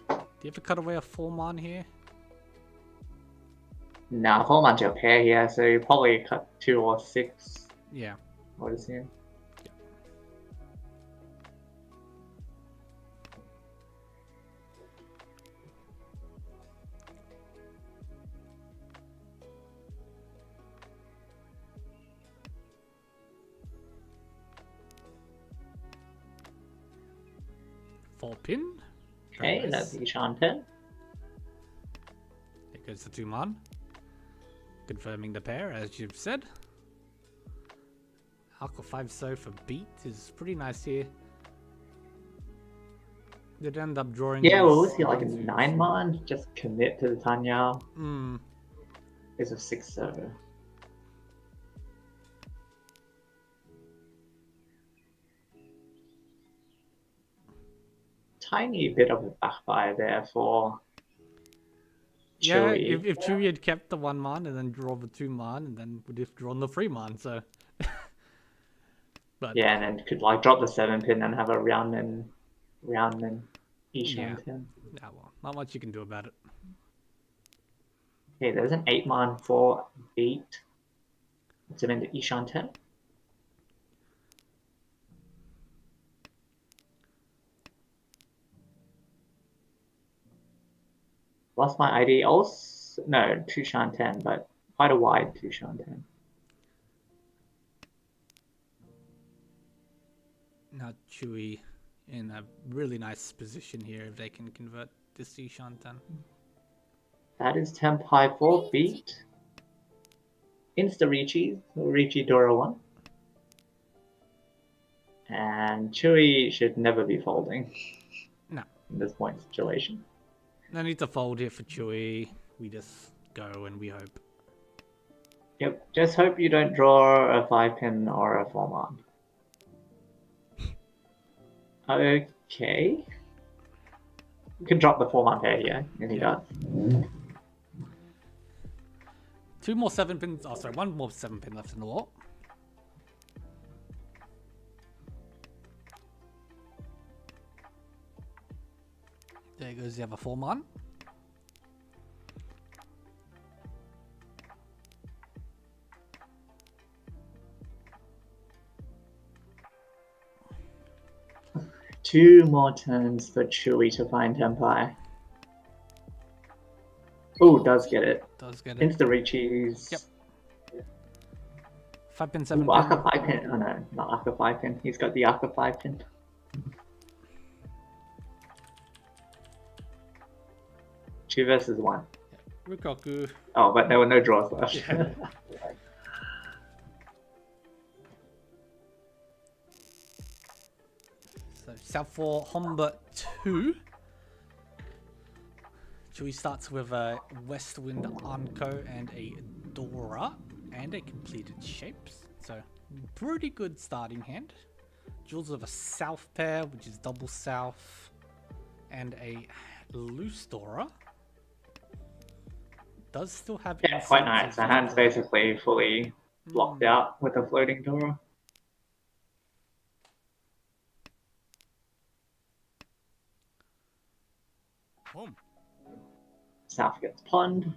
Do you ever cut away a 4-man here? Nah, 4-man's your pair here, so you probably cut 2 or 6. Yeah. What is here? Pin. Okay, that's Ishan 10. There goes the 2-man. Confirming the pair, as you've said. Alka 5-so for beat is pretty nice here. They'd end up drawing. Yeah, well, we'll see like a 9-man. Just commit to the Tanya. It's a 6-so. Tiny bit of a backfire there for Chewy. Yeah, if Chewy had kept the 1-man and then draw the 2-man and then would have drawn the 3-man, so. But yeah, and then could like drop the 7-pin and have a round and Ishan 10. Yeah, well, not much you can do about it. Okay, there's an 8-man for beat. It's into Ishan 10. Lost my ID. Also, no, 2 Shan 10, but quite a wide 2 Shan 10. Now Chewy in a really nice position here if they can convert this to Shan 10. That is temp high 4 beat. Insta Riichi, so Riichi Dora 1. And Chewy should never be folding. No. In this point situation. No need to fold here for Chewy. We just go and we hope. Yep, just hope you don't draw a 5-pin or a 4-man. Okay. You can drop the 4-man pair here, and he does. 2 more 7-pins. Oh, sorry, 1 more 7-pin left in the lot. There goes the other 4-man. Two more turns for Chewy to find Tempai. Oh, does get it. Does get it. Insta Riichi's. Yep. 5-pin, 7-pin. Aka 5-pin. Oh no, not Aka 5-pin. He's got the Aka 5-pin. 2 versus 1. Rikoku. Oh, but there were no draws left. Yeah. So South 4, Homba 2. Chewy starts with a Westwind Anko and a Dora and a completed shapes. So pretty good starting hand. Jules with a South pair, which is double South, and a loose Dora. Does still have quite nice. The hand's basically fully blocked out with a floating Dora. South gets pond.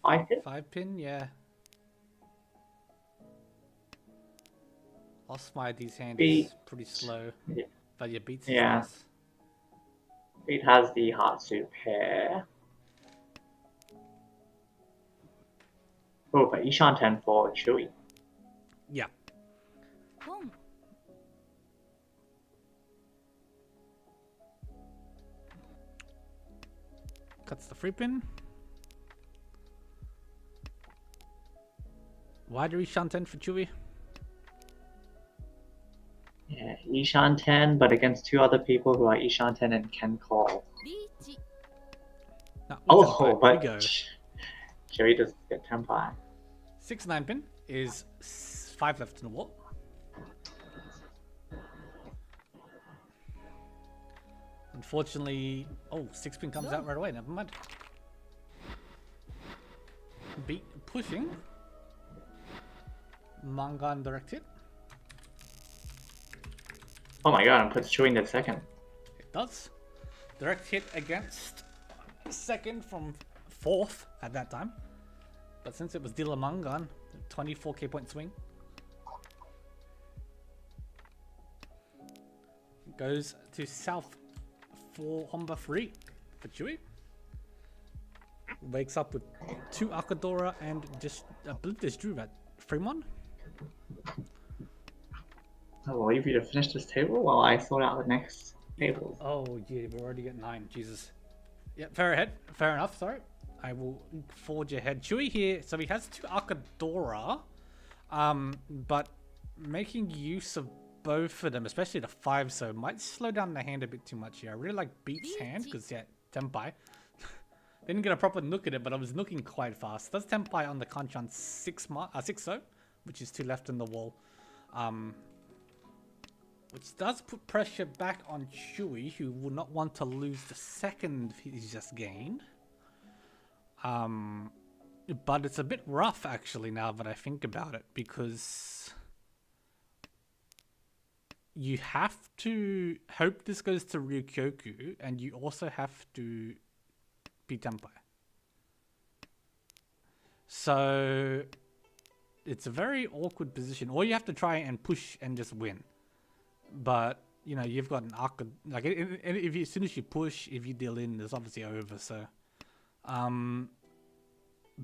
5 pin? 5 pin, yeah. Lost my ID's hand is pretty slow. Yeah. But your beats is Yeah. nice. Beat has the heart suit pair. Oh, but Ishan 10 for Chewy. Yeah. Cuts the free pin. Wide Ishan 10 for Chewy. Yeah, Ishan 10, but against 2 other people who are Ishan 10 and can call. Riichi. No, Oh, but we go. Chewy does get Tempai. 6-9 pin is 5 left in the wall. Unfortunately, 6 pin comes out right away. Never mind. Beat pushing. Mangan direct hit. Oh my god, and puts Chewy into second. It does. Direct hit against second from 4th at that time. But since it was Dila Mangan, 24k point swing. Goes to South for Homba 3 for Chewy. Wakes up with 2 Akadora and just, I believe there's Drew at Fremont. I'll leave you to finish this table while I sort out the next tables. Oh yeah, we're already at 9. Jesus. Yeah, fair ahead. Fair enough. Sorry. I will forge ahead. Chewy here. So he has 2 Akadora, but making use of both of them, especially the 5, so might slow down the hand a bit too much here. I really like Beat's hand because yeah, Tempai. Didn't get a proper look at it, but I was looking quite fast. Does Tempai on the Hanchans 6-0, which is 2 left in the wall. Which does put pressure back on Chewy, who will not want to lose the second he's just gained. But it's a bit rough actually now that I think about it, because you have to hope this goes to Ryukyoku, and you also have to beat Tempai. So it's a very awkward position. Or you have to try and push and just win. But you know, you've got an arc, like if you, as soon as you push, if you deal in, it's obviously over. So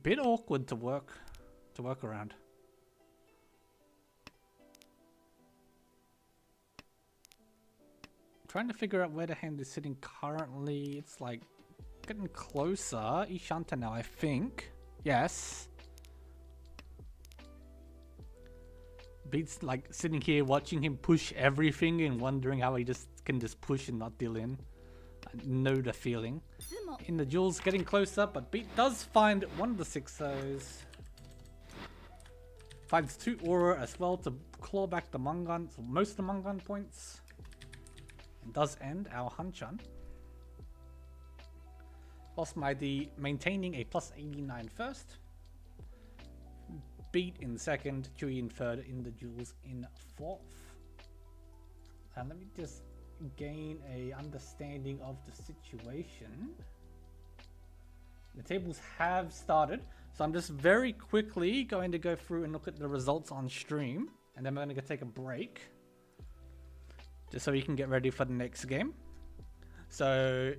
bit awkward to work around. Trying to figure out where the hand is sitting currently. It's like getting closer. Ishanta now, I think. Yes. Beats like sitting here watching him push everything and wondering how he can just push and not deal in. I know the feeling. In the duels, getting closer, but Beat does find one of the 6-0s. Finds 2 Aura as well to claw back the Mangan, so most of the Mangan points. And does end our Hanchan. Lost my D, maintaining a +89 first. Beat in second, Chewy in third, in the duels in 4th. And let me just gain a understanding of the situation. The tables have started, so I'm just very quickly going to go through and look at the results on stream, and then we're going to take a break just so we can get ready for the next game. So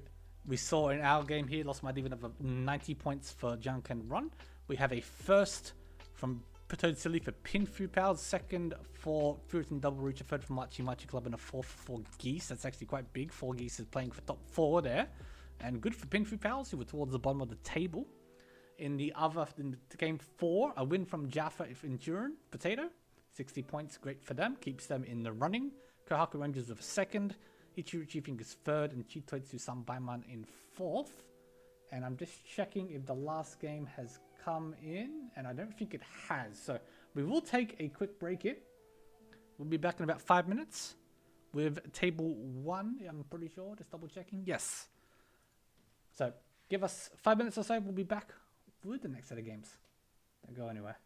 we saw in our game here, Lost My Demon of 90 points for Junk and Run. We have a first from Toad Silly for Pinfu Pals, second for Furious Double Reach, a third for Machi Club, and a 4th for Geese. That's actually quite big. 4 Geese is playing for top 4 there. And good for Pinfu Pals, who were towards the bottom of the table. In game 4, a win from Jaffa Enduran Potato. 60 points, great for them. Keeps them in the running. Kohaku Rangers with 2nd, Riichi Fingers 3rd, and Chitoitsu Sanbaiman in 4th. And I'm just checking if the last game has come in, and I don't think it has. So we will take a quick break here. We'll be back in about 5 minutes with table 1, I'm pretty sure, just double checking. Yes. So give us 5 minutes or so, we'll be back with the next set of games. Don't go anywhere.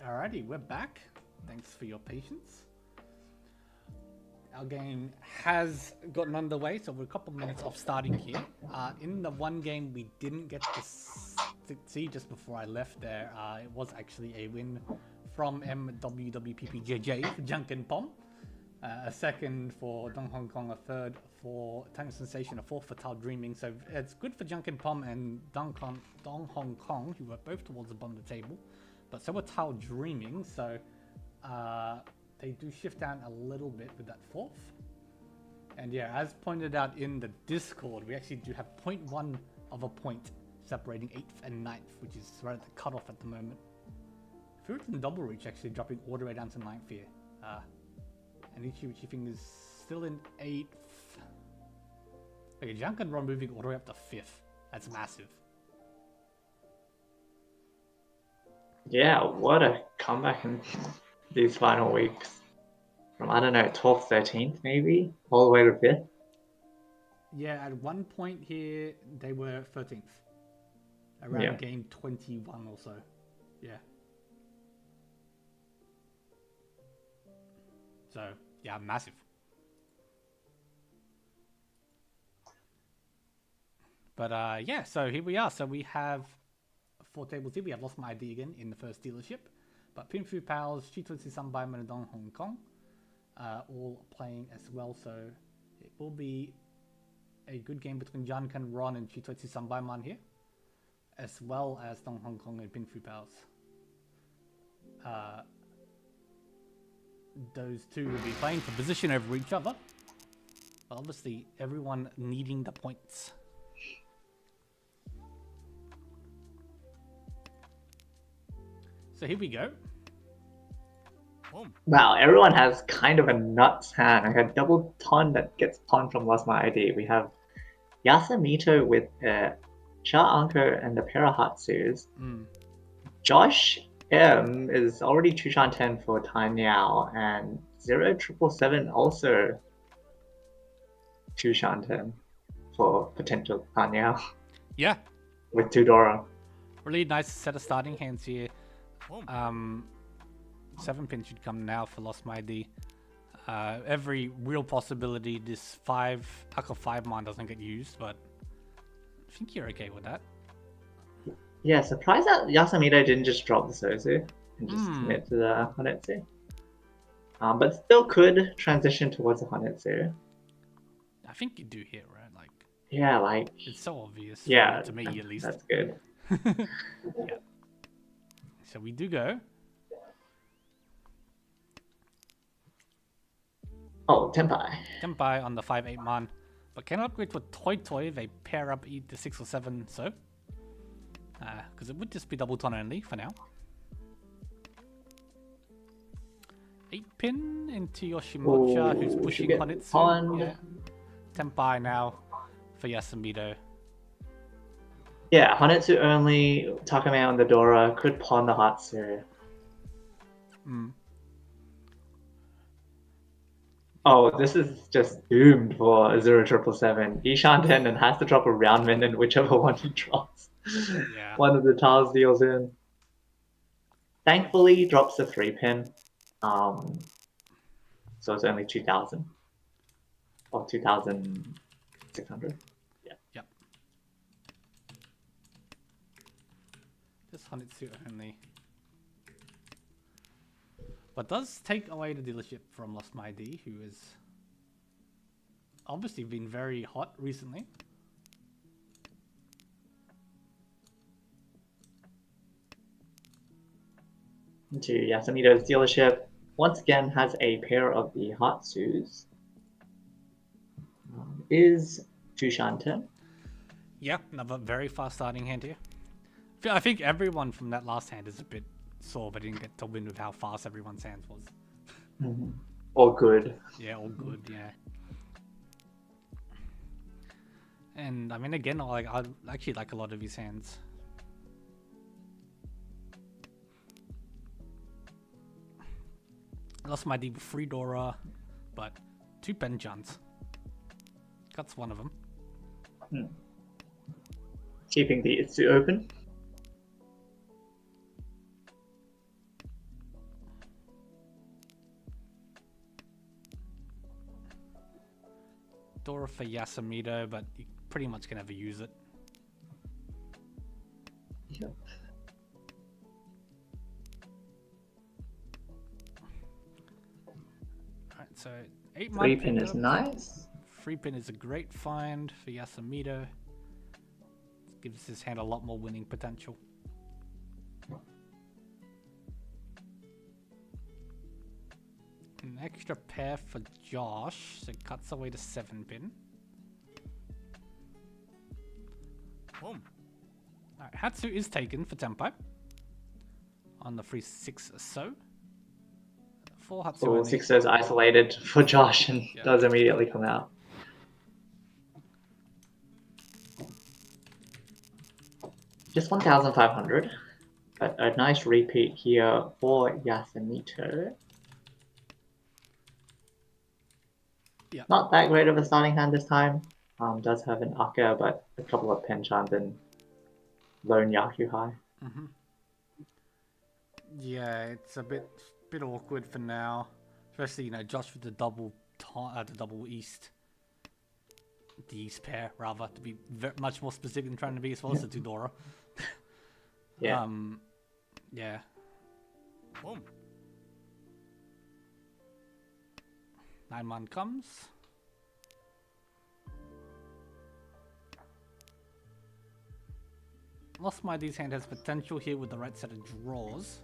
Alrighty, we're back. Thanks for your patience. Our game has gotten underway, so we're a couple minutes off starting here. In the one game we didn't get to see just before I left there, it was actually a win from MWWPPJJ for Junkin Pom. A second for Dong Hong Kong, a third for Tango Sensation, a fourth for Tao Dreaming. So it's good for Junkin Pom and Dong Hong Kong, who were both towards the bottom of the table. But so were Tao Dreaming, so they do shift down a little bit with that fourth. And yeah, as pointed out in the Discord, we actually do have 0.1 of a point separating 8th and 9th, which is right at the cutoff at the moment. Fruit and Double Reach actually dropping all the way down to 9th here. And Riichi Fingers still in 8th. Okay, Junkin Ron moving all the way up to 5th. That's massive. Yeah, what a comeback in these final weeks. From, I don't know, 12th, 13th maybe, all the way to 5th. Yeah, at one point here, they were 13th. Around game 21 or so. Yeah. So, yeah, massive. But yeah, so here we are. So we have 4 tables here. We have Lost My ID again in the first dealership. But Pin Fu Pals, Chitotsu Sambai, Manadong, Hong Kong, all playing as well. So it will be a good game between Jankan Ron and Chitotsu Sambai Man here, as well as Dong Hong Kong and Pin Fu Pals. Those two will be playing for position over each other. Obviously, everyone needing the points. So here we go. Wow, everyone has kind of a nuts hand. Like a double ton that gets pawned from Lost My ID. We have Yasamito with Cha Anko and the pair of Hatsus. Josh M is already Chushan 10 for Tan Yao, and 0777 also Chushan 10 for potential Tan Yao. Yeah. With Tudora. Really nice set of starting hands here. 7 pin should come now for Lost My ID. Every real possibility this 5 man doesn't get used, but I think you're okay with that. Yeah, surprised that Yasamito didn't just drop the Sosu and just commit to the Honetsu. But still could transition towards the Honetsu. I think you do here, right? Like, yeah, like it's so obvious. Yeah, to me at least. That's good. Yeah. So we do go. Oh, Tenpai. Tenpai on the 5-8 man. But can upgrade to a Toy Toy. They pair up either 6 or 7, so. Because it would just be double ton only for now. 8 pin into Yoshimocha, who's pushing Honetsu. Yeah. Tenpai now for Yasamito. Yeah, Honetsu only, Takame on the Dora, could pawn the Hatsu. Oh, this is just doomed for 0777. Ishan 10 and has to drop a round minion, whichever one he drops. Yeah. One of the tiles deals in. Thankfully, drops a 3 pin. So it's only 2,000. Or 2,600. Yeah. Yep. Just Honetsu only. But does take away the dealership from Lost My ID, who has obviously been very hot recently. To Yasamito's dealership. Once again has a pair of the Hatsus. Is Chushan. Yeah, another very fast starting hand here. I think everyone from that last hand is a bit sore, but didn't get to win with how fast everyone's hands was. All good. Yeah, all good, yeah. And I mean, again, I actually like a lot of his hands. I lost my D with 3 Dora, but 2 Penchants. That's one of them. Keeping the Itsu open. Dora for Yasamito, but you pretty much can never use it. Yep. Alright, so 8 3 pin is nice. 3 pin is a great find for Yasamito. Gives his hand a lot more winning potential. An extra pair for Josh, so it cuts away to 7 pin. Boom. Alright, Hatsu is taken for Tenpai. On the 3-6 so. 4 Hatsu So only. 6 isolated for Josh and Yeah. does immediately come out. Just 1,500. A nice repeat here for Yasunito. Yeah. Not that great of a starting hand this time. Does have an Akka, but a couple of Hanchans and lone Yakuhai. Mm-hmm. Yeah, it's a bit awkward for now, especially Josh with the double east, the east pair rather, to be much more specific than trying to be, as well as the Tudora. Yeah. Yeah. Boom. 9-man comes. Lost My D's hand has potential here with the right set of draws.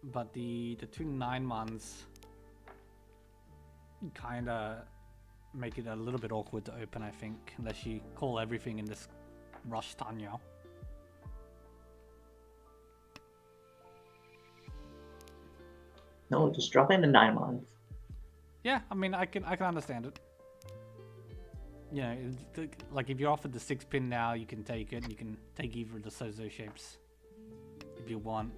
But the 2 9-mans kind of make it a little bit awkward to open, I think, unless you call everything in this rush Tanya. No, just drop in the 9-mans. Yeah, I mean, I can understand it. Like if you're offered the 6-pin now, you can take it. You can take either of the Sozo shapes if you want.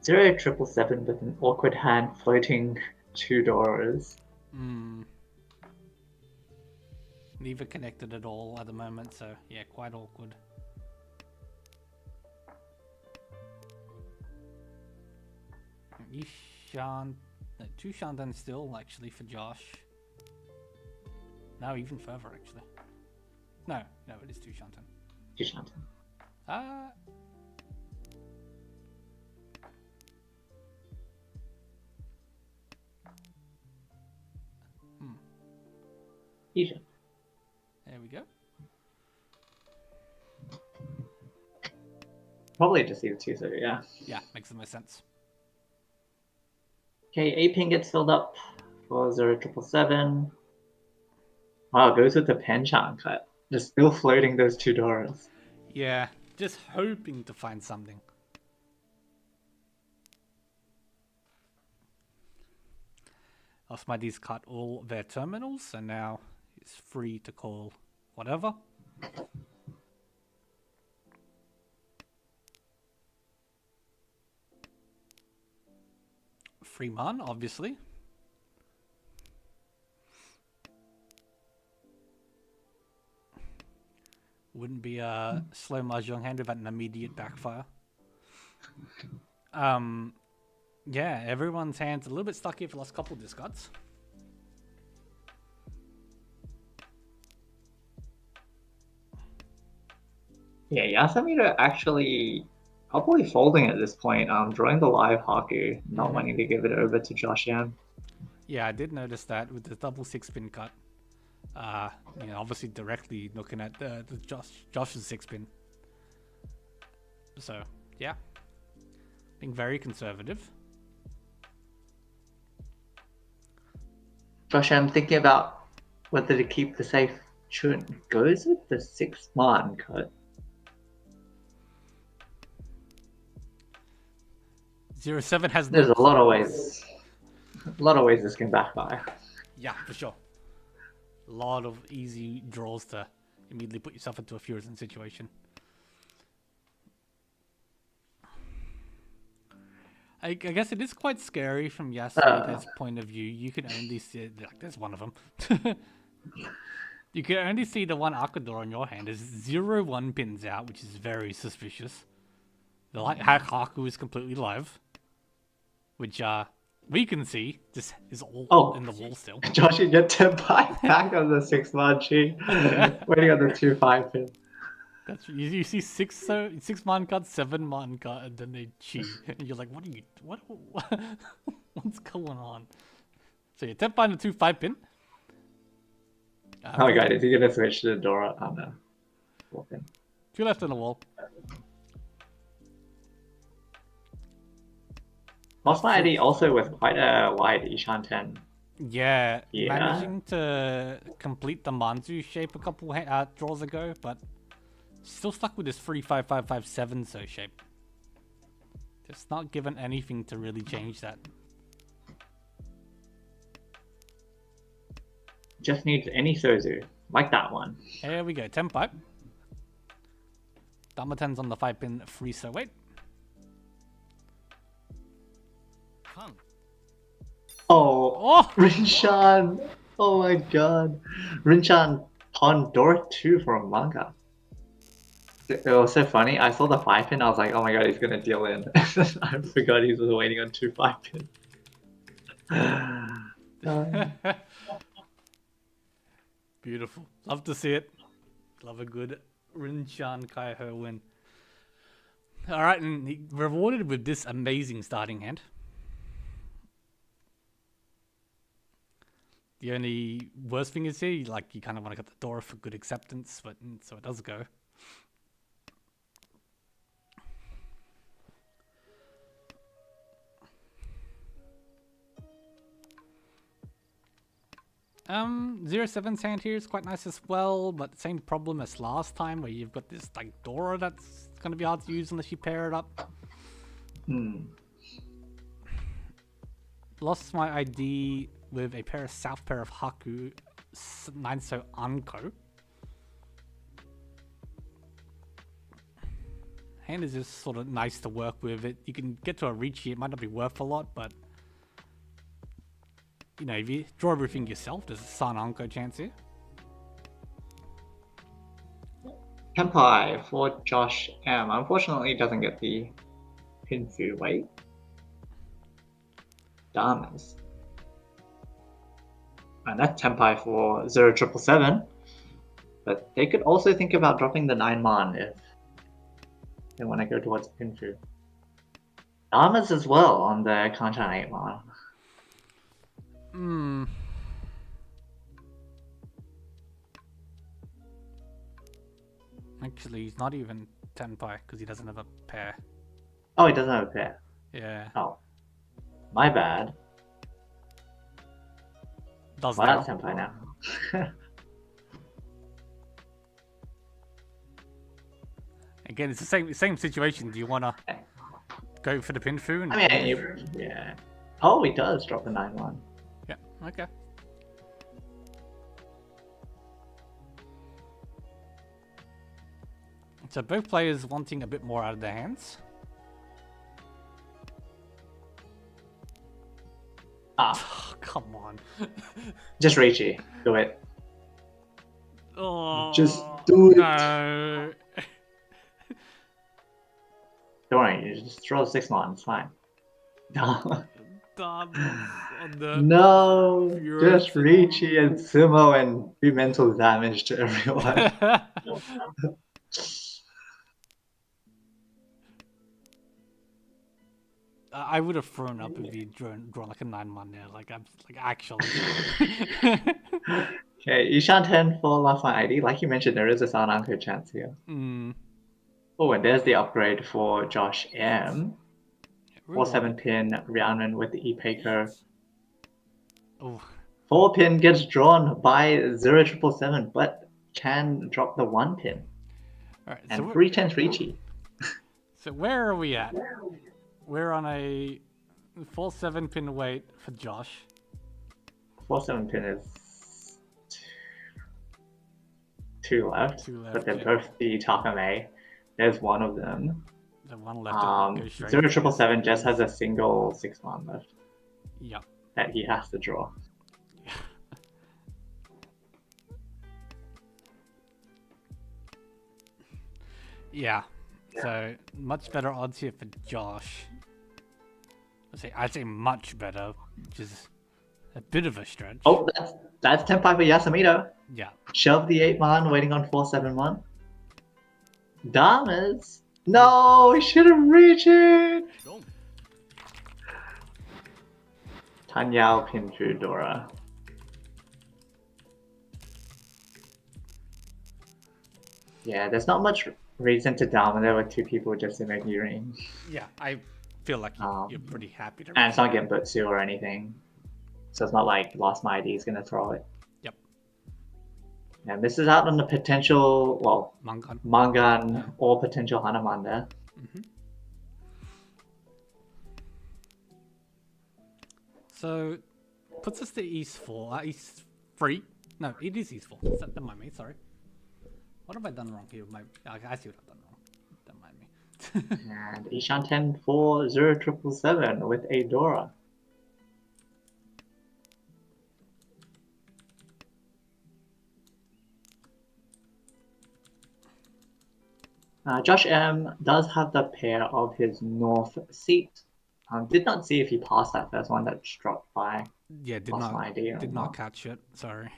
Zero 777 with an awkward hand floating 2 doors. Neither connected at all at the moment, so yeah, quite awkward. No, 2 Shandan still, actually, for Josh. No, even further, actually. No, it is 2 Shantan. 2 Shantan. Asia. There we go. Probably just either 2, so yeah. Yeah, makes the most sense. Okay, 8-pin gets filled up for 0777. Wow, goes with the Hanchan cut. Just still floating those 2 doors. Yeah, just hoping to find something. Osmides cut all their terminals, so now it's free to call whatever. Free man, obviously. Wouldn't be a slow Mahjong hand without an immediate backfire. Yeah, everyone's hands a little bit stuck here for the last couple of discards. Yeah, Yasamita actually probably folding at this point, drawing the live Haku, not wanting to give it over to Josh Yam. Yeah, I did notice that with the double 6-pin cut. Obviously directly looking at the Josh's 6-pin. So, yeah. Being very conservative. Josh, I'm thinking about whether to keep the safe tune. Goes with the 6-man cut. 07 has There's a lot of ways. A lot of ways this can backfire. Yeah, for sure. A lot of easy draws to immediately put yourself into a furious situation. I guess it is quite scary from Yasuhita's point of view. You can only see, like, there's one of them. You can only see the one Akador on your hand. There's 0 1-pins out, which is very suspicious. The Haku is completely live, which we can see just is all in the wall still. Josh, you get to buy back on the 6-man chi. Waiting on the 2-5-pin. That's you see 6-man cut, 7-man cut, and then they cheat, and you're like, what's going on? So you tap behind the 2-5-pin. Oh my god, is he gonna switch to the Dora? Oh no. Wall pin. 2 left on the wall. Lost my ID also with quite a wide Ishan 10. Yeah, Yeah. managing to complete the Manzu shape a couple draws ago, but still stuck with this 3-5-5-5-7 so shape. Just not given anything to really change that. Just needs any Sozu, like that one. Here we go, 10 pipe. Dama 10's on the 5-pin 3 so wait. Oh, Oh! Rinshan! Oh my god. Rinshan pawned door 2 for a manga. It was so funny. I saw the 5-pin, I was like, oh my god, he's gonna deal in. I forgot he was waiting on 2 5-pin. Beautiful. Love to see it. Love a good Rinshan Kaiho win. Alright, and he rewarded with this amazing starting hand. The only worst thing is here, you kind of want to get the door for good acceptance, but so it does go. Zero 7's hand here is quite nice as well, but same problem as last time where you've got this like Dora that's gonna be hard to use unless you pair it up. Lost my ID with a pair of South pair of Haku 9 so Anko. Hand is just sort of nice to work with. It you can get to a Riichi, it might not be worth a lot, but you know, if you draw everything yourself, there's a San Anko chance here. Kenpai for Josh M. Unfortunately, doesn't get the Pinfu weight. Damas. And that's Tenpai for 0777. But they could also think about dropping the 9-man if they want to go towards Pinfu. Damas as well on the Kanchan 8-man. Actually, he's not even Tenpai because he doesn't have a pair. Oh, he doesn't have a pair. Yeah. Oh. My bad. Does Well, now. that's Tenpai now. Again, it's the same situation. Do you want to go for the Pinfu? And I mean, yeah. Oh, he does drop the 9-1. Yeah, okay. So both players wanting a bit more out of their hands. Ah, Oh, come on. just Riichi. Do it. Oh, Just do it. No. Don't worry, you just throw the 6-man, it's fine. Done on the No, Furious. just Riichi and Sumo and do mental damage to everyone. I would have thrown up if he drawn like a 9-man there. Like actually. Okay, Ishan 10 for last line ID. Like you mentioned, there is a San Anko chance here. Oh, and there's the upgrade for Josh M. 4-7-pin Rhiannon with the E-Paker. Oh. 4-pin gets drawn by 0777, but can drop the 1-pin. All right, And so 3-10's Riichi. So where are we at? We're on a 4-7-pin wait for Josh. 4-7-pin is two left, but they're both the Takame. There's one of them. The one left. Go straight. 0777 just has a single 6-man left. Yep. That he has to draw. Yeah. So much better odds here for Josh. I'd say much better, which is a bit of a stretch. Oh, that's Tenpai for Yasamito. Yeah. Shove the 8-man, waiting on 4-7-1. Damas. No, he should have reached it. Tanyao Pinfu Dora. Yeah, there's not much reason to Dama there with 2 people just to make you ring. Yeah, I feel like you're pretty happy to. And it's not getting Butsu or anything. So it's not like Lost My ID is going to throw it. Yep. And this is out on the potential, well, Mangan or potential Hanuman there. So, puts us to East 4, East 3. No, it is East 4. Never mind me, sorry. What have I done wrong here? I see what I've done wrong. Don't mind me. And Ishan 10 for 0777 with a Dora. Josh M does have the pair of his north seat. Did not see if he passed that first one that just dropped by. Yeah, did not catch it. Sorry.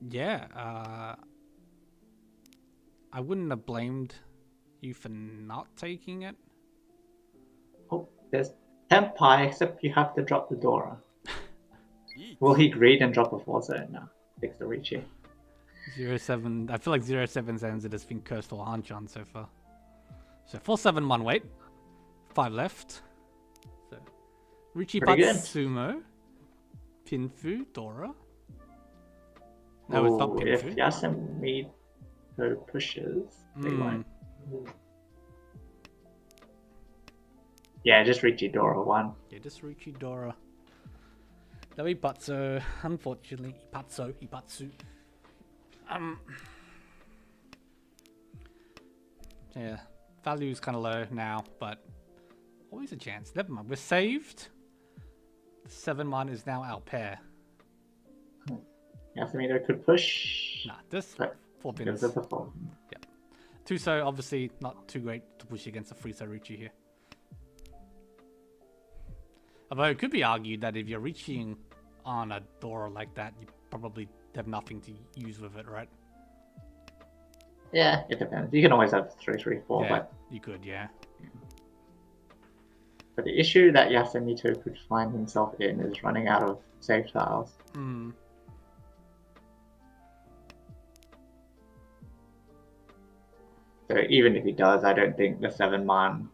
Yeah. I wouldn't have blamed you for not taking it. Oh, there's temp pie, except you have to drop the Dora. Will he greed and drop a 4-0? No. Fix the Riichi. 07. I feel like 07's ends it has been cursed for Hanchans so far. So 4-7-1 wait. 5 left. So Riichi Patsumo. Pinfu, Dora. No, it's not Pinfu. If Yasemito pushes, they won't. Yeah, just Riichi Dora 1. Yeah, just Riichi Dora. No Ipatsu, unfortunately. Ipatsu. Yeah, value's kind of low now, but always a chance. Never mind, we're saved. The 7-1 is now our pair. Yasemito could push. Nah, this 4 pins. Gives it the 4. Yep. 2-so, obviously not too great to push against a 3-so Riichi here. Although it could be argued that if you're reaching on a Dora like that, you probably have nothing to use with it, right? Yeah, it depends. You can always have 3-3-4, yeah, but you could, yeah. But the issue that Yasemito could find himself in is running out of safe tiles. So even if he does, I don't think the 7-man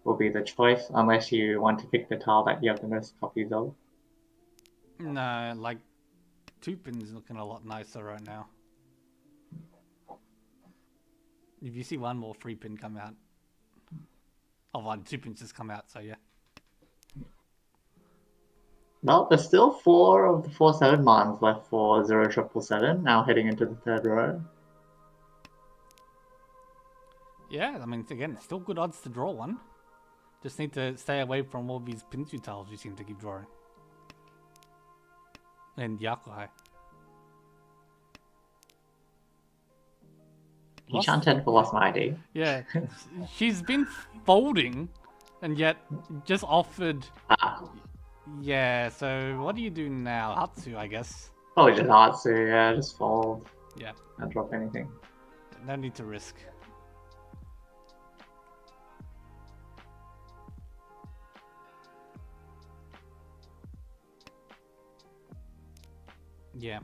will be the choice unless you want to pick the tile that you have the most copies of. No, like 2 pins looking a lot nicer right now. If you see one more 3 pin come out. Oh, well, 2 pins just come out, so yeah. Well, there's still 4 of the 4-7-mans left for 0777, now heading into the 3rd row. Yeah, I mean, again, still good odds to draw one. Just need to stay away from all these Pinsu tiles you seem to keep drawing. And Yakuhai. Ishan 10 for Lost My ID. Yeah, she's been folding, and yet just offered... Yeah, so what do you do now? Hatsu, I guess. Probably just Hatsu, yeah, just fold. Yeah. Not drop anything. No need to risk. Yeah.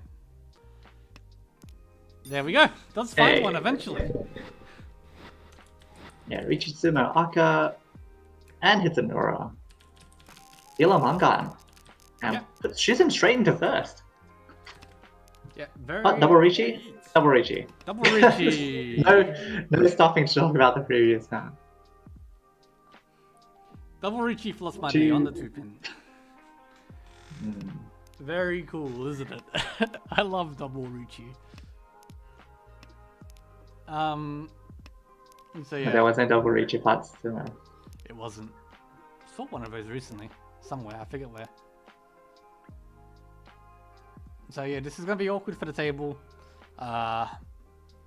There we go. Does find one eventually. Yeah, Riichi Sumo Aka and hits a Nora. Ila Mangan. And shoots him straight into 1st. Yeah, very... Double Riichi? Double Riichi. Double Riichi. no stopping to talk about the previous time. Double Riichi plus money on the 2 pin. Very cool, isn't it? I love double Riichi. So yeah. There wasn't double Riichi parts to know. It wasn't. I saw one of those recently. Somewhere, I forget where. So yeah, this is gonna be awkward for the table.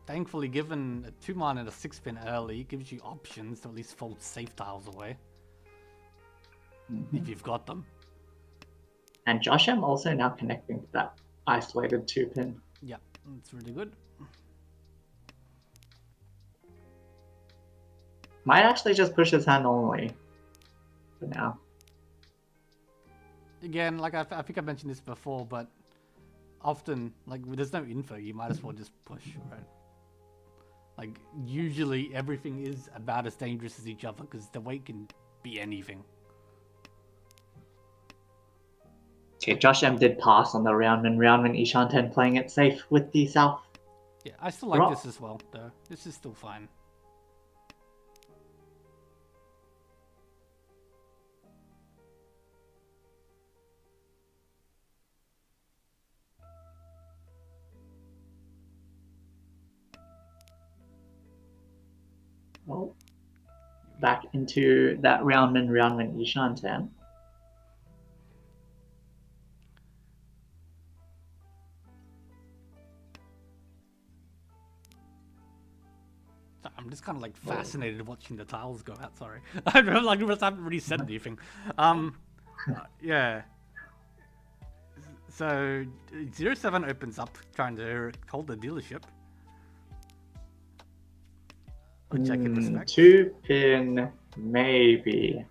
Thankfully, given a 2-man and a 6-pin early, gives you options to at least fold safe tiles away. If you've got them. And Josh M also now connecting to that isolated 2-pin. Yeah, that's really good. Might actually just push his hand normally for now. Again, like I think I mentioned this before, but often, like, there's no info, you might as well just push, right? Like, usually everything is about as dangerous as each other because the weight can be anything. Okay, Josh M did pass on the Roundman. Roundman Ishanten playing it safe with the South. Yeah, I still like Drop. this as well, though. This is still fine. Well, back into that Roundman Ishanten. I'm just kind of like fascinated watching the tiles go out. Sorry, I haven't really said anything. Yeah. So 07 opens up, trying to hold the dealership, which I can respect. 2-pin maybe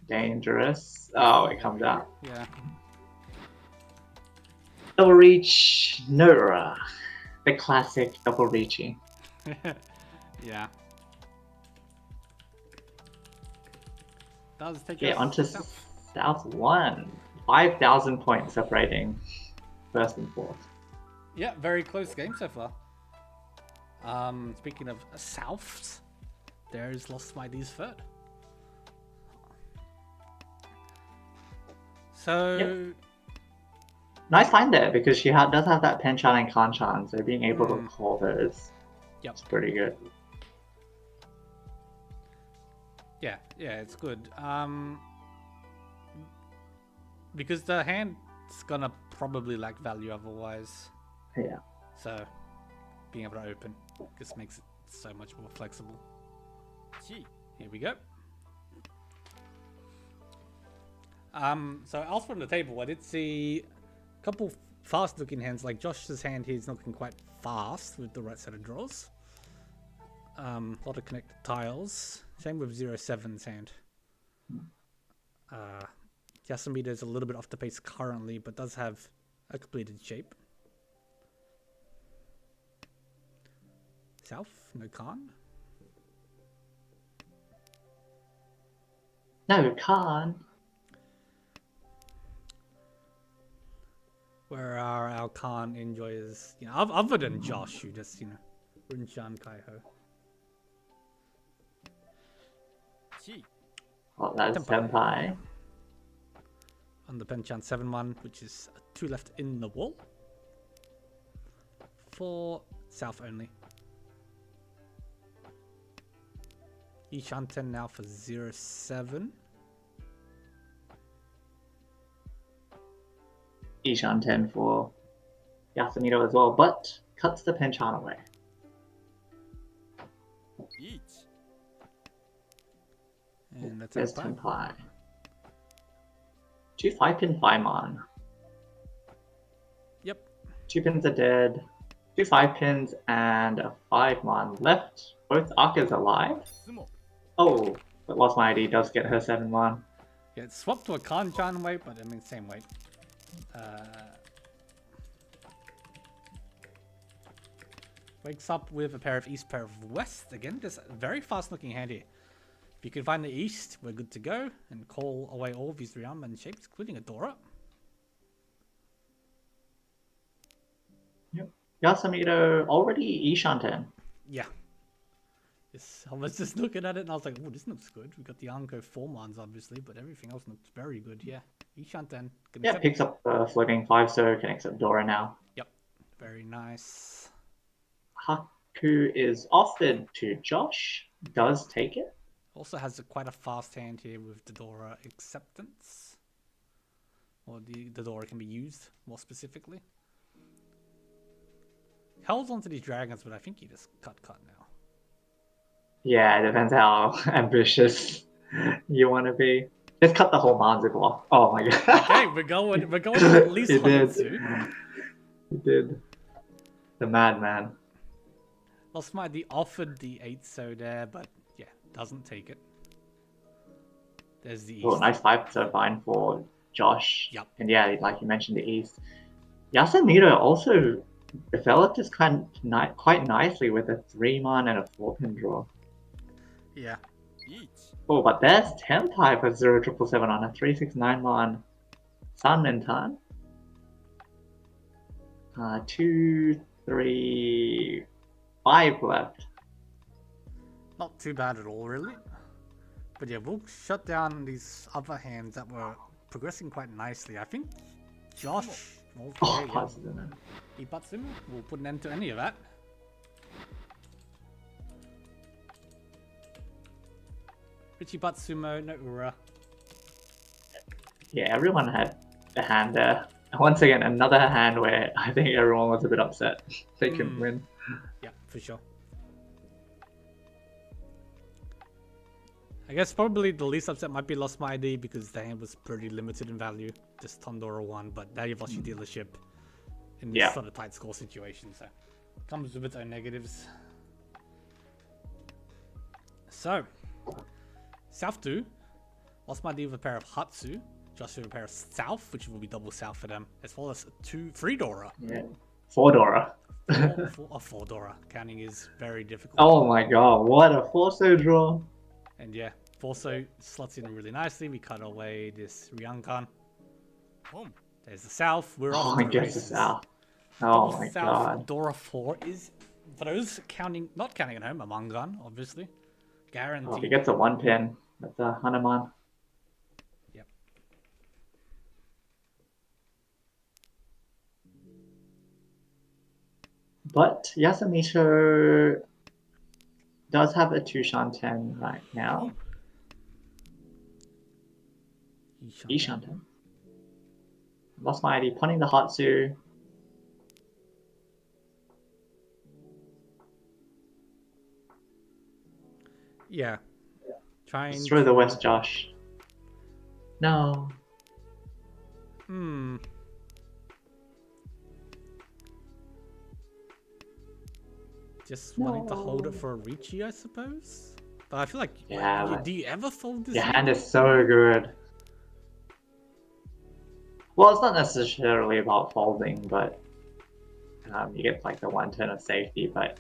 dangerous. Oh, it comes out. Yeah. Double reach Nora, the classic double reaching. Yeah. Does take Okay, us onto south. South 1. 5,000 points separating first and fourth. Yeah, very close game so far. Speaking of Souths, there's Lost Mighty's third. So Yep. Nice find there because she does have that Penchan and Kanchan, so being able to call those is pretty good. Yeah, it's good. Because the hand's gonna probably lack value otherwise. Yeah. So being able to open just makes it so much more flexible. Here we go. So elsewhere on the table, I did see a couple fast-looking hands. Like Josh's hand here is not looking quite fast with the right set of draws. A lot of connected tiles. Same with 07's hand. Yasamita is a little bit off the pace currently, but does have a completed shape. South, no Khan. No, Khan. Where are our Khan enjoyers? You know, other than Josh, who just, Rinshan Kaiho. Well, that's Senpai. On the Penchan 7-1, which is 2 left in the wall. For South only. Ishanten now for 07. Ishanten for Yasunito as well, but cuts the Penchan away. And that's There's Senpai. Senpai. 2 5-pin Paimon. Yep. 2 pins are dead. 2 5-pins and a 5-mon left. Both Akkas alive. Oh, but Lost Mighty does get her 7-mon. Yeah, it's swapped to a Kanchan weight, but I mean, same weight. Wakes up with a pair of East, pair of West. Again, this very fast looking hand here. If you can find the East, we're good to go. And call away all of these Ryuman shapes, including a Dora. Yep. Yasamito already Ishanten. Yeah. Yes, I was just looking at it and I was like, oh, this looks good. We got the Anko 4-mons, obviously, but everything else looks very good. Yeah. Ishanten. Yeah, picks up the floating 5, so can accept Dora now. Yep. Very nice. Haku is offered to Josh. Does take it. Also has quite a fast hand here with the Dora acceptance. Or the Dora can be used more specifically. Holds onto these dragons, but I think he just cut now. Yeah, it depends how ambitious you want to be. Just cut the whole Manzu block. Oh my god. Okay, we're going to at least It did. Honetsu. It did. The madman. Lost Mighty offered the 8-so there, but yeah, doesn't take it. There's the East. Oh, nice 5-so fine for Josh. Yep. And yeah, like you mentioned, the East. Yasamito also developed this quite nicely with a 3-mon and a 4-pin draw. Yeah. Oh, but there's Tenpai for 0777 on a 369-mon Sun Mintan. 2, 3, 5 left. Not too bad at all, really. But yeah, we'll shut down these other hands that were progressing quite nicely. I think Josh. Oh, yeah. Ipatsumu will put an end to any of that. Riichi Batsumo, no Ura. Yeah, everyone had a hand there. Once again, another hand where I think everyone was a bit upset they couldn't win. Yeah, for sure. I guess probably the least upset might be Lost My ID because the hand was pretty limited in value. Just Tondora won, but now you've lost your dealership in this sort of tight score situation, so it comes with its own negatives. So, South 2, Lost My ID with a pair of Hatsu, Josh with a pair of South, which will be double South for them, as well as 3 Dora. Yeah, 4 Dora. 4 Dora. Counting is very difficult. Oh my god, what a Forso draw! And yeah, Forso slots in really nicely. We cut away this Ryankan. Boom. There's the South. We're off to the guess races. the South. Oh Double my South god. Dora 4 is, for those not counting at home, a Mangan, obviously. Guaranteed. Oh, if he gets a 1-pin, that's a Hanuman. Yep. But Yasumicho does have a Tushan 10 right now. Ishan 10. Lost My ID, punting the Hatsu. Yeah. Trying Let's throw the West Josh. No. Just wanting to hold it for a Riichi, I suppose? But I feel like, do you ever fold this? Your hand is so good. Well, it's not necessarily about folding, but you get like the 1 turn of safety, but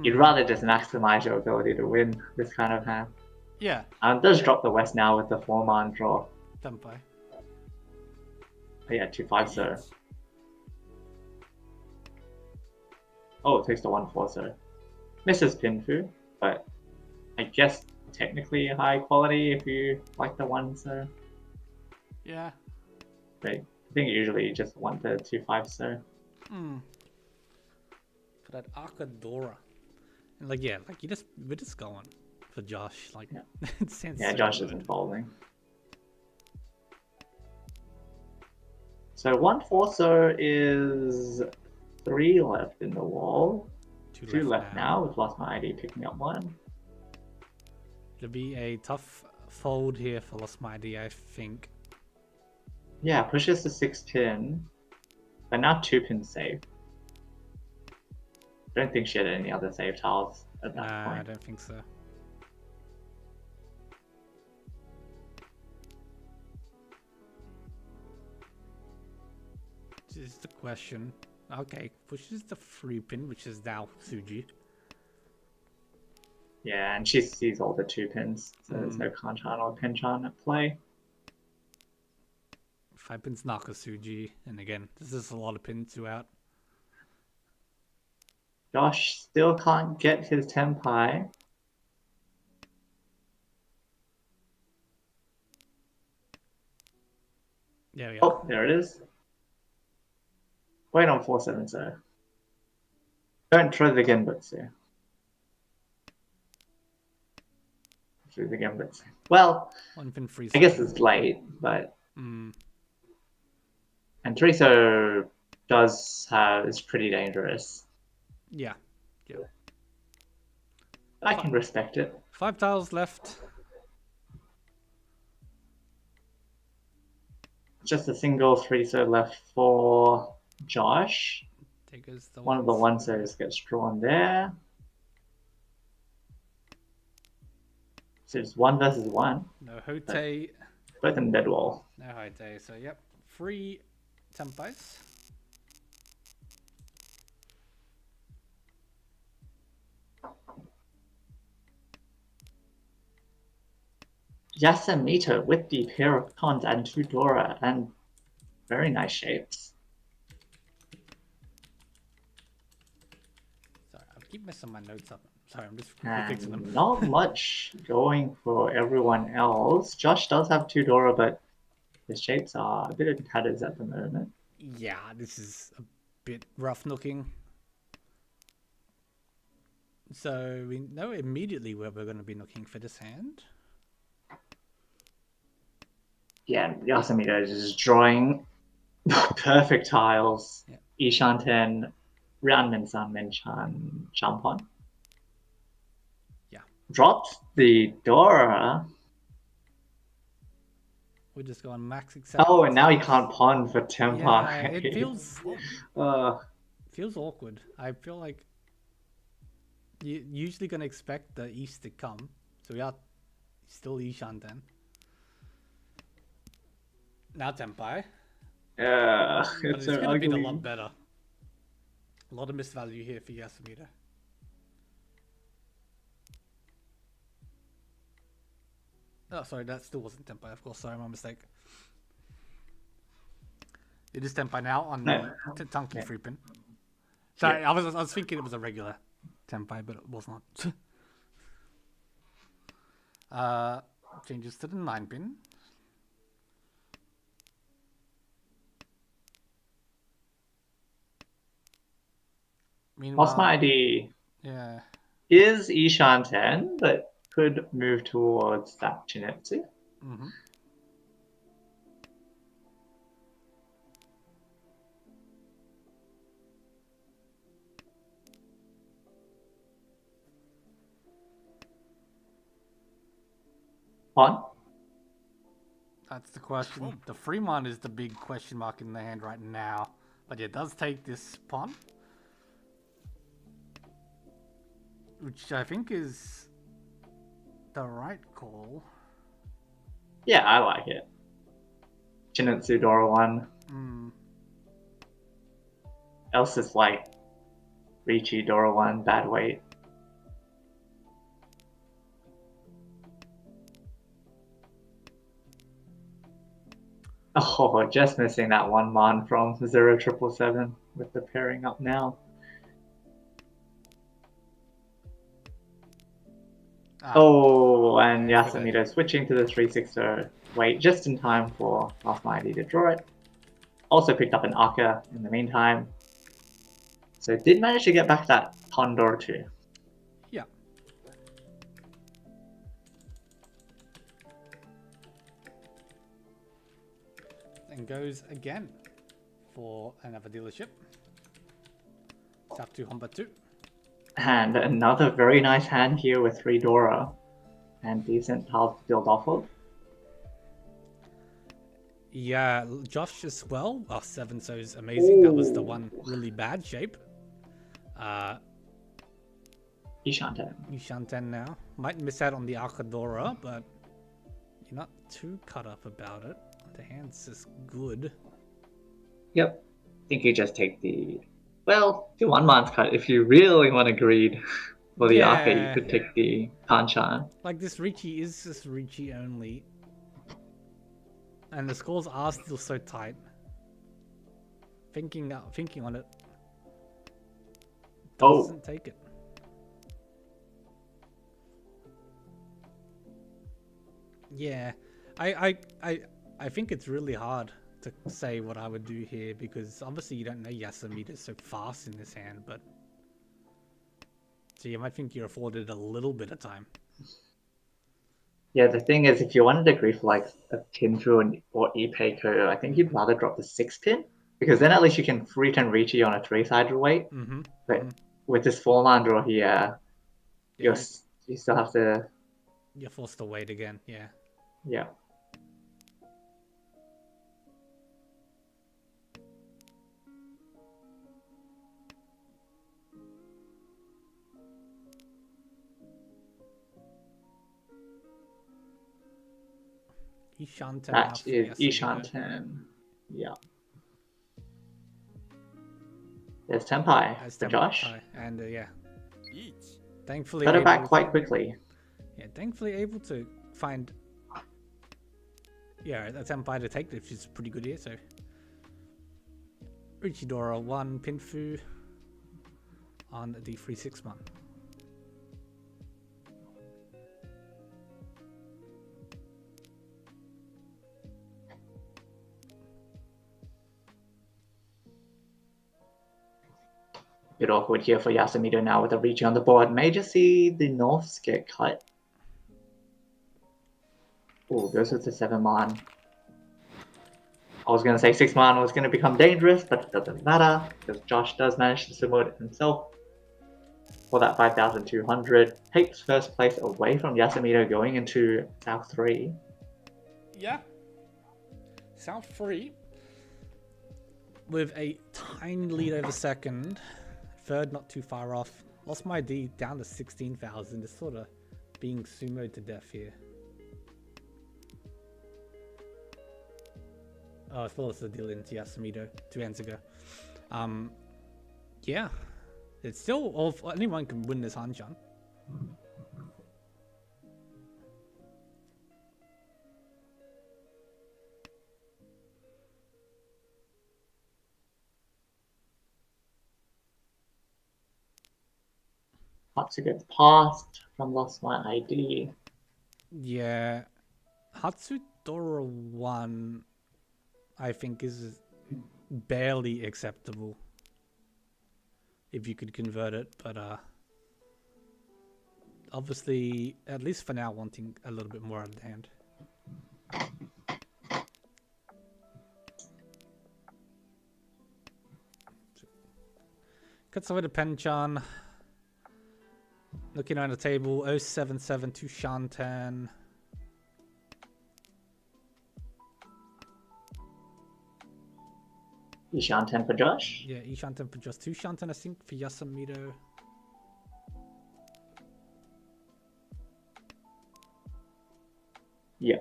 you'd rather just maximize your ability to win this kind of hand. Yeah. Does drop the West now with the 4-man draw. Tenpai. Oh yeah, 2-5 so. Oh, it takes the 1-4 so. Misses Pinfu, but I guess technically high quality if you like the 1 so. Yeah. But I think usually you just want the 2-5 so. For that Akadora. And like, yeah, like we're just going for Josh. Like, it sounds so Josh good. isn't folding. So 1-4 so is 3 left in the wall. 2 left now. We've lost my ID picking up 1. It'll be a tough fold here for Lost My ID, I think. Yeah, pushes to 6-pin, but now 2-pin safe. Don't think she had any other save tiles at that point. I don't think so. This is the question. Okay, pushes the 3-pin, which is now Suji. Yeah, and she sees all the 2-pins, so there's no Kanchan or Pinchan at play. 5-pin's Nakasuji, and again, this is a lot of pins throughout. Josh still can't get his Tenpai. There we go. Oh, there it is. Wait on 4-7-0. Don't throw the Genbutsu. Through the Genbutsu. Well, 1-pin free. I guess it's late, but... And Teriso is pretty dangerous. Yeah. Yeah. I can respect it. 5 tiles left. Just a single 3-so left for Josh. There goes the One of the 1-sos gets drawn there. So it's 1 versus 1. No Hote. Both in dead wall. No Hote. So, yep. 3 Tenpais. Yasamita with the pair of pawns and 2 Dora, and very nice shapes. Sorry, I keep messing my notes up. Sorry, I'm just quickly fixing them. And not much going for everyone else. Josh does have 2 Dora, but his shapes are a bit in tatters at the moment. Yeah, this is a bit rough looking. So we know immediately where we're going to be looking for this hand. Yeah, Yasamita is just drawing perfect tiles. Yeah. Ishanten, Ranmin Sanmin Chan Champon. Yeah. Dropped the Dora. We're just going max acceptance. Oh, and now he can't pawn for Tempai. Yeah, it feels feels awkward. I feel like you're usually going to expect the East to come. So we are still Ishanten. Now Tempai. Yeah, But it's it's so going to be a ugly. lot better. A lot of missed value here for Yasamita. Oh, sorry, that still wasn't Tempai, of course. Sorry, my mistake. It is Tempai now on the Tanki free pin. Sorry, Yeah. I was thinking it was a regular Tempai, but it was not. Changes to the 9 pin. Meanwhile, Lost my ID. Yeah. Is Ishanten, but could move towards that Chinetsu. Mm-hmm. On? That's the question. The Fremont is the big question mark in the hand right now. But it does take this pawn. Which I think is the right call. Yeah, I like it. Chinetsu Dora 1. Else is like Riichi Dora 1, bad weight. Oh, just missing that one mon from 0777 with the pairing up now. Oh, and Yasamita switching to the 360 weight just in time for Lost My ID to draw it. Also picked up an Aka in the meantime. So did manage to get back that Condor too. Yeah. And goes again for another dealership. South to Hombatu. And another very nice hand here with 3 Dora. And decent tiles to build off of. Yeah, Josh as well. Oh, 7 so is amazing. Ooh. That was the one really bad shape. Ishanten now. Might miss out on the Akadora, but you're not too cut up about it. The hand's just good. Yep. I think you just take the... Well, do 1 month cut. If you really want to greed for the Aka, you could take the Hanchan. Like this Riichi is just Riichi only. And the scores are still so tight. Thinking on it. Doesn't take it. Yeah. I think it's really hard to say what I would do here because obviously you don't know Yasamita so fast in this hand, but so you might think you're afforded a little bit of time. Yeah, the thing is, if you wanted to grief like a Kinfu or Ipeiko, I think you'd rather drop the 6 pin because then at least you can return Riichi on a 3-sided weight. But with this 4-man draw here, you still have to. You're forced to wait again. Yeah. Yeah. Ishanten. That is Ishanten. Yeah. There's Tempai for Josh. And yeah. Thankfully got it back quite quickly. Yeah, thankfully able to find Yeah, a Senpai to take, which is pretty good here. So Riichi Dora 1 Pinfu on the 3/6 one. Bit awkward here for Yasumido now with the Riichi on the board. May just see the Norths get cut. Oh, goes with the 7-man. I was going to say 6-man was going to become dangerous, but it doesn't matter because Josh does manage to sumo it himself for that 5,200. Takes first place away from Yasumido going into South 3. Yeah. South 3 with a tiny lead over second. Third, not too far off. Lost my D down to 16,000. It's sort of being sumoed to death here. Oh, I thought it was the deal into Yasumido 2 hands ago. Yeah. It's still all. Anyone can win this Hanchan. Hatsu gets passed from Lost My ID. Yeah. Hatsudora 1, I think, is barely acceptable. If you could convert it, but obviously, at least for now, wanting a little bit more out of the hand. Cuts away to Penchan. Looking around the table, 077 to Shantan. Ishanten for Josh. Yeah, Ishantan for just 2 Shantan, I think, for Yasumido. Yeah.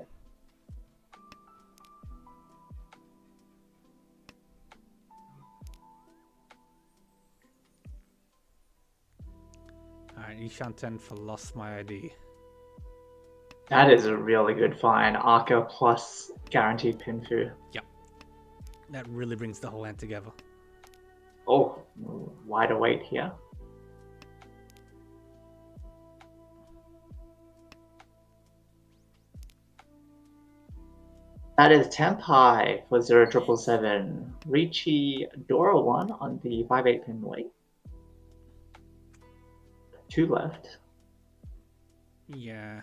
Alright, Ishantan for Lost My ID. That is a really good find. Arca plus guaranteed Pinfu. Yep. That really brings the whole hand together. Oh, wide awake here. That is Tempai for 0777. Riichi Dora 1 on the 5/8 pin weight. 2 left. Yeah.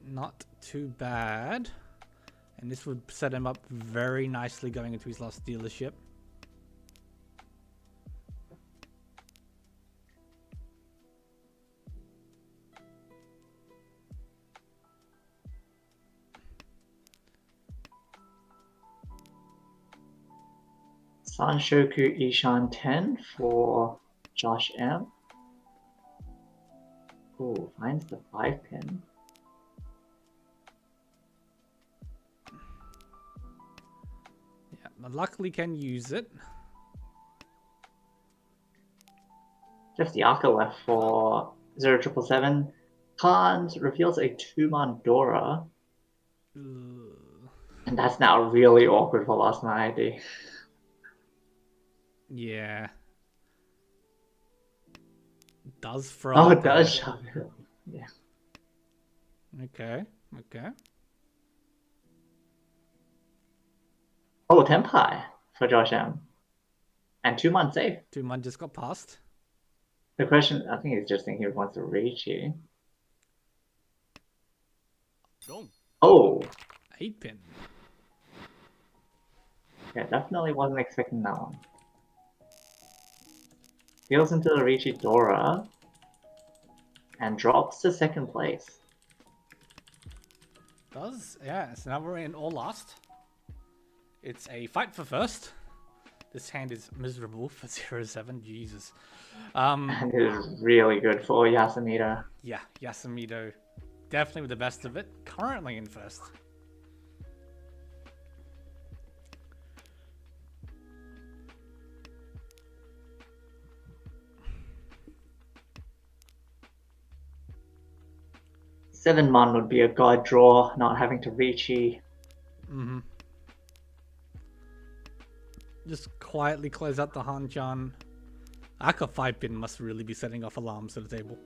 Not too bad. And this would set him up very nicely going into his last dealership. Sanshoku Ishan 10 for Josh M. Oh, finds the 5 pin. Yeah, but luckily can use it. Just the Arca left for 0777. Khan's reveals a 2-man Dora. And that's now really awkward for Lost My ID. Yeah. Does throw. Oh, it does shove it. Yeah. Okay. Okay. Oh, Tempai for Josh M. And 2-man safe. 2-man just got passed. The question, I think he's just thinking he wants to Riichi. Oh. 8 pin. Yeah, definitely wasn't expecting that one. Deals into the Riichi Dora and drops to 2nd place. Does, yeah, so now we're in all last. It's a fight for first. This hand is miserable for 07, Jesus. And it is really good for Yasumido. Yeah, Yasumido definitely with the best of it. Currently in first. 7-mon would be a god draw, not having to Riichi. Mm-hmm. Just quietly close out the Hanchan. Aka 5-pin must really be setting off alarms to the table.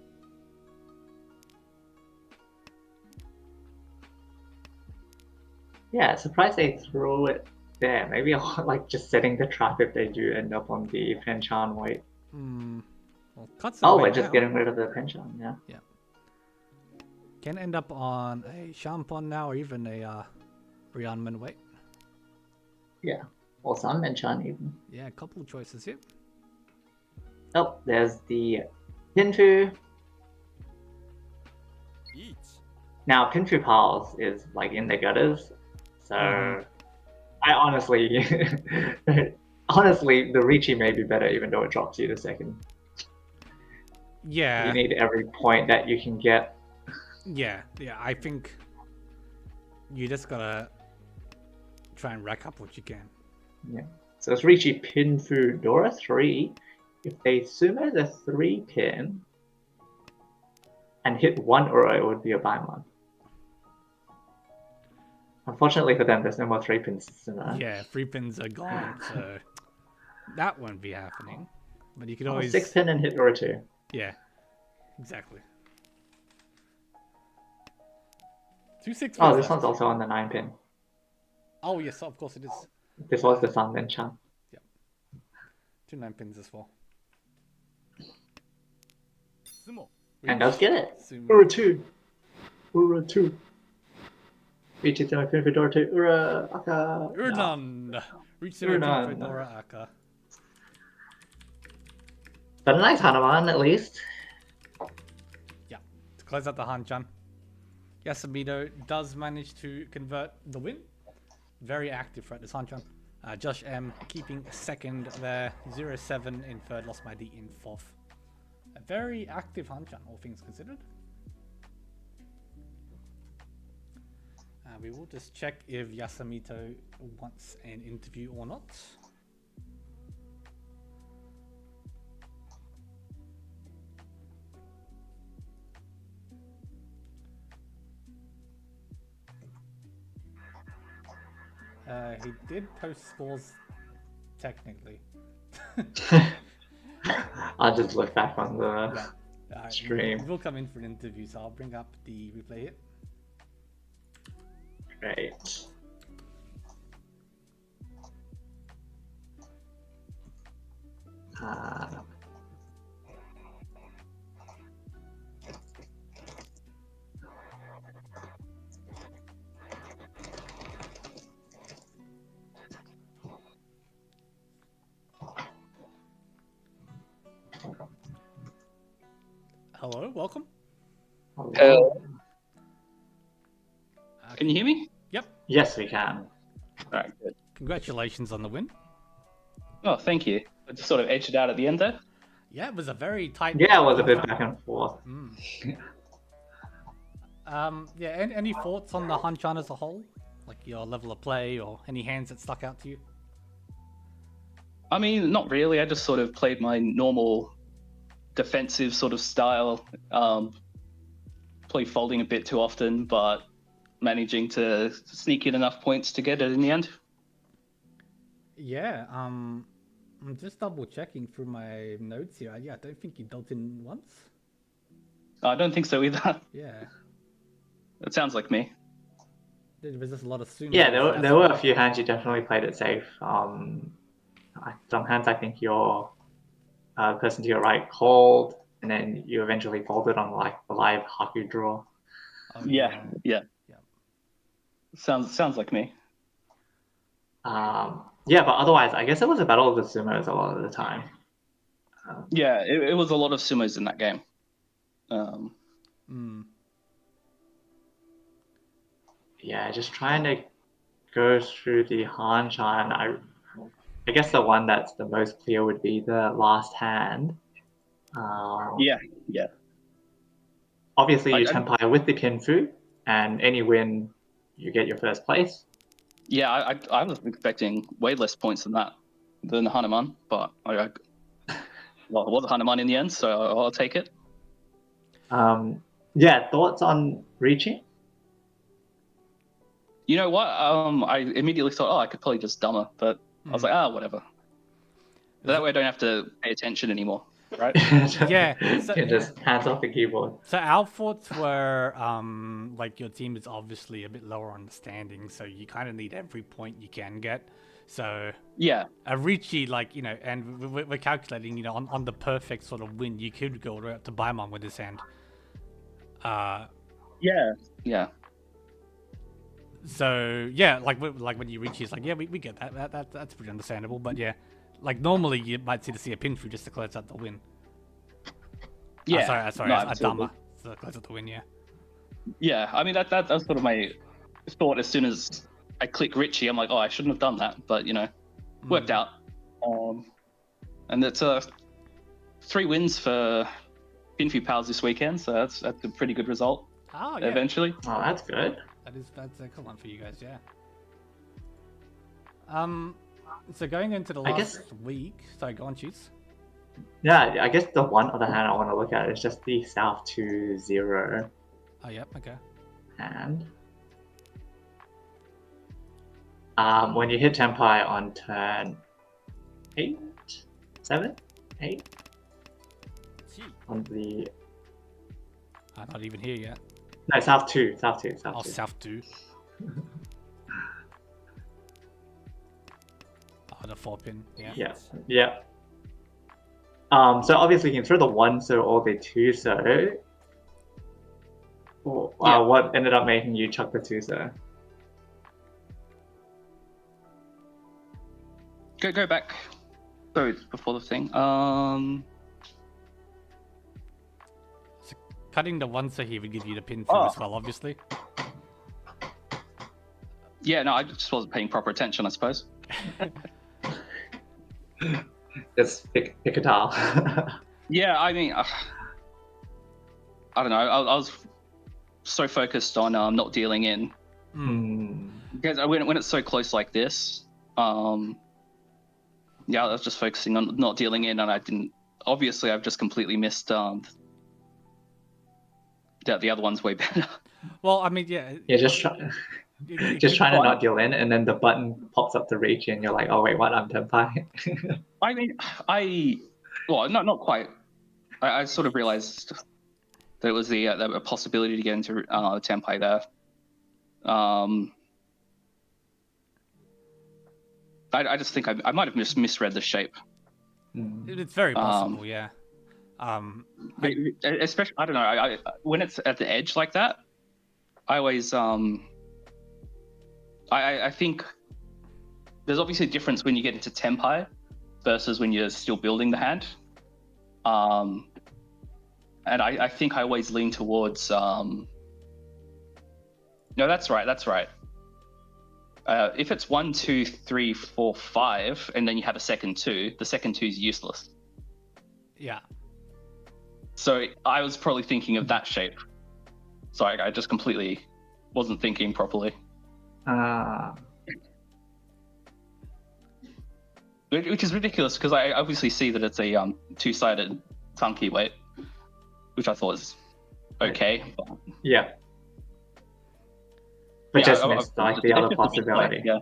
Yeah, surprised they threw it there. Maybe like just setting the trap if they do end up on the Hanchan weight. Well, cuts Oh, away we're just now. getting rid of the Hanchan, yeah. Yeah. Can end up on a Shampon now or even a Ryanman weight. Yeah, or some Hanchan even. Yeah, a couple of choices here. Oh, there's the Pinfu. Now, Pinfu Pals is like in the gutters, so I honestly, honestly, the Riichi may be better even though it drops you to second. Yeah. You need every point that you can get. Yeah, I think you just gotta try and rack up what you can. Yeah. So it's Riichi Pinfu Dora 3. If they sumo the 3-pin and hit 1 Uro, it would be a Baimon. Unfortunately for them, there's no more 3-pins to sumo. Yeah, 3-pins are gone, so that won't be happening. But you could always 6-pin and hit Uro 2. Yeah, exactly. 2 6 Oh, this one's also on the 9-pin. Oh yes, of course it is. This was the Sun then Chan. Yep. 2 9-pins as well. And does get it. Sumo. Uro 2. Uro 2. Riichi Sumo Pin for Dora 2. Ura Aka. Urnan. Reach the pin for Dora Aka. But a nice Hanuman at least. Yeah. To close out the Hanchan. Yasamito does manage to convert the win. Very active throughout this Hanchan. Josh M keeping second there. 0-7 in third. Lost by D in fourth. A very active Hanchan, all things considered. We will just check if Yasamito wants an interview or not. He did post scores, technically. I'll just look back on the stream. We'll come in for an interview, so I'll bring up the replay here. Great. Hello, welcome. Can you hear me? Yep. Yes, we can. Alright, good. Congratulations on the win. Oh, thank you. I just sort of edged it out at the end there. Yeah, it was a very tight. Yeah, it was a bit back and forth. Yeah, any thoughts on the Hanchan as a whole? Like your level of play or any hands that stuck out to you? I mean, not really. I just sort of played my normal defensive sort of style. Play folding a bit too often, but managing to sneak in enough points to get it in the end. Yeah, I'm just double checking through my notes here. Yeah, I don't think you dealt in once. I don't think so either. Yeah. It sounds like me. There was just a lot of sumo. Yeah, there were a few hands you definitely played it safe. Some hands I think your person to your right called, and then you eventually folded on like the live Haku draw. Yeah. Sounds like me. Yeah, but otherwise, I guess it was a battle of the sumos a lot of the time. Yeah, it was a lot of sumos in that game. Yeah, just trying to go through the Hanchan. I guess the one that's the most clear would be the last hand. Yeah. Obviously, you Tempire with the Pinfu, and any win, you get your first place. Yeah, I was expecting way less points than Hanuman, but well, it was Hanuman in the end, so I'll take it. Yeah, thoughts on Riichi? You know what? I immediately thought, oh, I could probably just dumber, but I was like, whatever. But that way I don't have to pay attention anymore, right? Yeah, You can just hands off the keyboard. So our thoughts were, like your team is obviously a bit lower on the standings, so you kind of need every point you can get. So Yeah. a Riichi, like, and we're calculating, on the perfect sort of win, you could go right up to Baimon with his hand. Yeah. Yeah. So yeah, like when you Riichi, it's like, yeah, we get that. That's pretty understandable. But yeah, like normally you might see a pin through just to close out the win. Yeah. Sorry, No, a absolutely. Dama to close out the win. Yeah. Yeah. I mean, that's sort of my thought as soon as I click Riichi. I'm like, oh, I shouldn't have done that, but worked out. And it's 3 wins for Pinfu Pals this weekend, so that's a pretty good result. Oh yeah. Eventually. Oh, that's good. That's a cool one for you guys, yeah. So going into the I last guess- week, sorry, go on, Cheats. Yeah, I guess the one other hand I want to look at is just the South 2-0 Oh yep, okay. hand. When you hit Tenpai on turn 8, 7, 8 on the I'm not even here yet. no South 2, South 2, South Oh, 2. South 2. Oh, the 4-pin, yeah. Yeah, yeah. So obviously you can throw the 1 so or the 2 so. What ended up making you chuck the 2 so? Go back. Sorry, before the thing. So cutting the 1 so he would give you the pin through as well, obviously. Yeah, no, I just wasn't paying proper attention, I suppose. Just pick a tile. Yeah, I mean, I don't know. I was so focused on not dealing in because when it's so close like this, yeah, I was just focusing on not dealing in, and I didn't. Obviously, I've just completely missed the other one's way better. Well, I mean, yeah. Yeah, just trying to not deal in, and then the button pops up to reach, and you're like, oh wait, what? I'm Tenpai. I mean, well, not quite. I sort of realized there was the possibility to get into Tenpai there. I just think I might have just misread the shape. It's very possible, yeah. Especially, I don't know. When it's at the edge like that, I always I think there's obviously a difference when you get into Tenpai versus when you're still building the hand. And I think I always lean towards no, that's right. If it's 1, 2, 3, 4, 5, and then you have a second 2, the second 2 is useless. Yeah. So I was probably thinking of that shape. So I just completely wasn't thinking properly. Which is ridiculous because I obviously see that it's a 2-sided funky weight, which I thought was okay. But... Yeah. But Yeah, just missed like the other possibility. Yeah.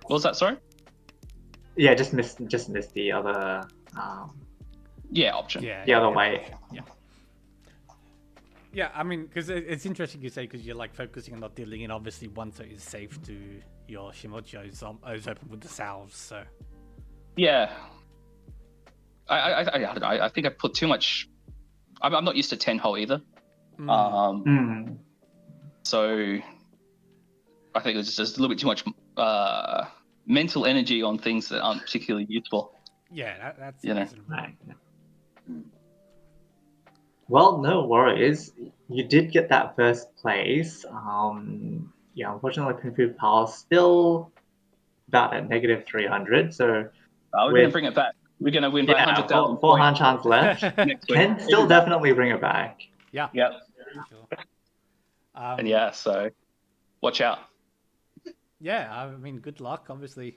What was that? Sorry. Yeah, just missed the other. Yeah, option. Yeah. The other way. Yeah. Yeah, I mean, because it's interesting you say because you're like focusing on not dealing in. Obviously, 1 so is safe to your Shimochos is open with the salves. So. Yeah. I don't know. I think I put too much. I'm not used to 10-hole either. So I think it's just a little bit too much mental energy on things that aren't particularly useful. Yeah, that's Right. Well, no worries. You did get that first place. Yeah, unfortunately, Pinfu Pal still about at negative 300. So We're going to bring it back. We're going to win by 100,000 4 points Hanchans left. next week. Can still definitely bring it back. Yeah. Yep. Sure. And yeah, so watch out. Yeah, I mean, good luck. Obviously,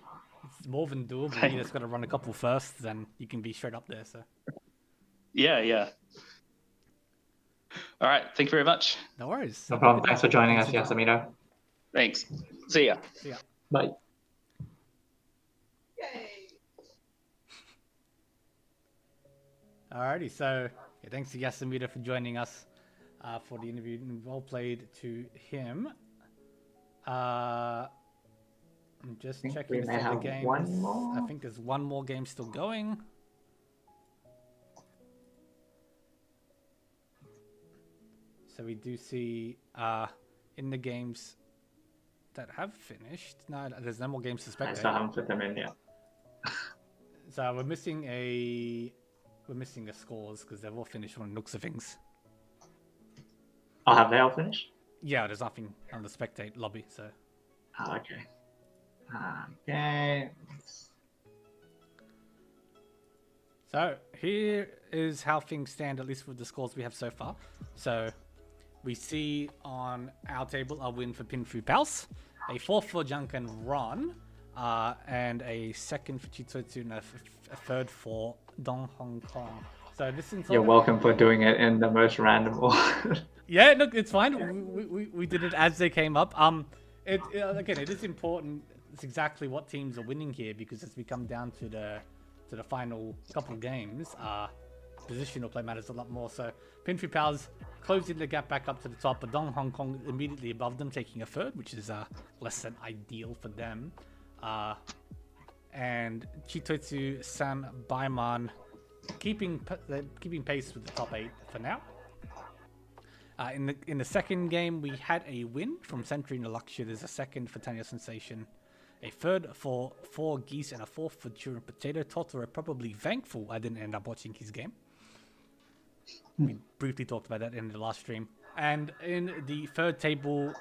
it's more than doable. You just got to run a couple first, then you can be straight up there. So. Yeah. All right. Thank you very much. No worries. No problem. Thanks for joining us, Thanks for Yasamino. Thanks. See ya. See ya. Bye. Alrighty, so yeah, thanks to Yasamita for joining us for the interview. Well played to him. I'm just checking we to may see the have games. one more. I think there's one more game still going. So we do see in the games that have finished. No, there's no more games to I spectate. still haven't put them in yet. So we're missing a scores because they've all finished on looks of things. Oh, have they all finished? Yeah, there's nothing on the spectate lobby, so. Oh, okay. Okay. So here is how things stand, at least with the scores we have so far. So we see on our table a win for Pin Fu Pals, a fourth for Junk and Ron, and a second for Chitotsu, and a third for Dong Hong Kong. So this is You're welcome for doing it in the most random order. Yeah, look, it's fine. We did it as they came up. Again, it is important. It's exactly what teams are winning here, because as we come down to the final couple games, positional play matters a lot more. So Pinfu Powers closing the gap back up to the top, but Dong Hong Kong immediately above them, taking a third, which is less than ideal for them. And Chitotsu, San, Baiman keeping pace with the top 8 for now. In the second game, we had a win from Sentry and Luxury. There's a second for Tanya Sensation, a third for 4 Geese, and a fourth for Churro Potato. Totoro probably thankful I didn't end up watching his game. We briefly talked about that in the last stream. And in the third table,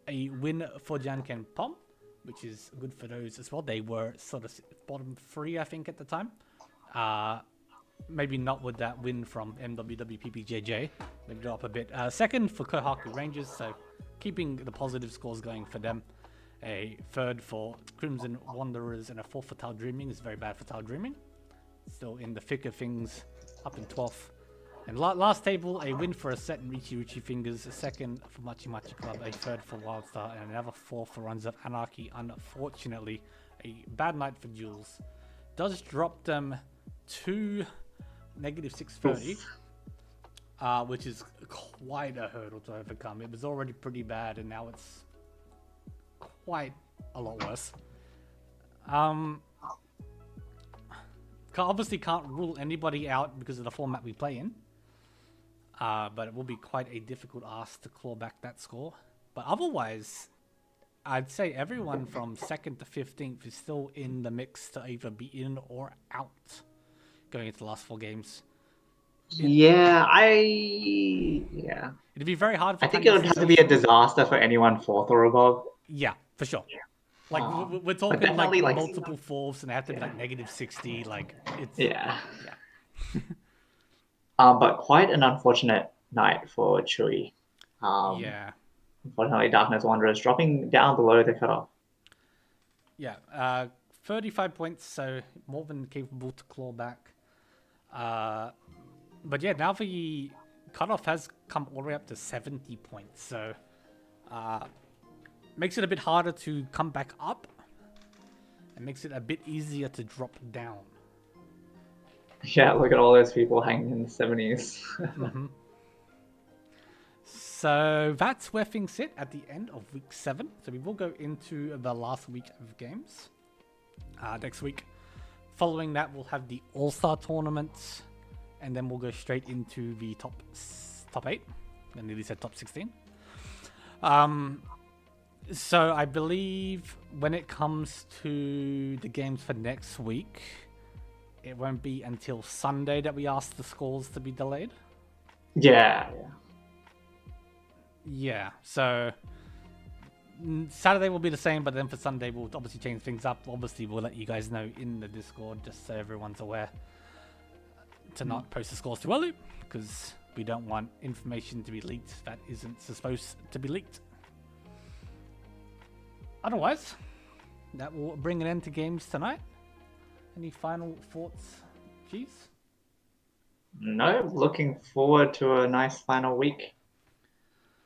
a win for Janken Pom, which is good for those as well. They were sort of bottom 3, I think, at the time. Maybe not with that win from MWWPPJJ. They drop a bit. Second for Kohaku Rangers, so keeping the positive scores going for them. A third for Crimson Wanderers, and a fourth for Tao Dreaming. Is very bad for Tao Dreaming. Still in the thick of things, up in 12th. And last table, a win for a set in Riichi Fingers, a second for Machi Machi Club, a third for Wildstar, and another fourth for Runs of Anarchy. Unfortunately, a bad night for Jules. Does drop them to negative 630, which is quite a hurdle to overcome. It was already pretty bad, and now it's quite a lot worse. Obviously can't rule anybody out because of the format we play in, but it will be quite a difficult ask to claw back that score. But otherwise, I'd say everyone from 2nd to 15th is still in the mix to either be in or out going into the last 4 games. Yeah. It'd be very hard for I think Tanya it would have to be a Sensation. disaster for anyone 4th or above. Yeah, for sure. Like, we're talking definitely, like like, multiple fourths, and they have to be like negative 60. Like, it's Yeah. yeah. But quite an unfortunate night for Chui. Yeah. Unfortunately, Darkness Wanderers dropping down below the cutoff. Yeah. 35 points, so more than capable to claw back. But yeah, now the cutoff has come all the way up to 70 points, so makes it a bit harder to come back up, and makes it a bit easier to drop down. Yeah, look at all those people hanging in the 70s. So that's where things sit at the end of week 7. So we will go into the last week of games next week. Following that, we'll have the All-Star tournament, and then we'll go straight into the top 8. I nearly said top 16. So I believe when it comes to the games for next week, it won't be until Sunday that we ask the scores to be delayed. Yeah. Yeah, so Saturday will be the same, but then for Sunday we'll obviously change things up. Obviously we'll let you guys know in the Discord, just so everyone's aware, to not post the scores too early, because we don't want information to be leaked that isn't supposed to be leaked. Otherwise, that will bring an end to games tonight. Any final thoughts, Cheese? No, looking forward to a nice final week.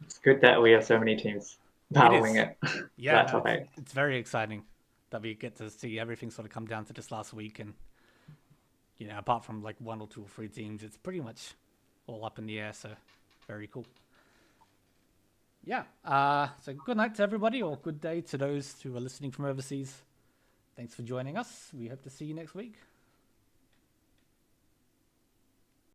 It's good that we have so many teams battling is. it for Yeah, that no, top 8. it's very exciting that we get to see everything sort of come down to this last week, and apart from like 1 or 2 or 3 teams, it's pretty much all up in the air. So very cool. Yeah. So good night to everybody, or good day to those who are listening from overseas. Thanks for joining us. We hope to see you next week.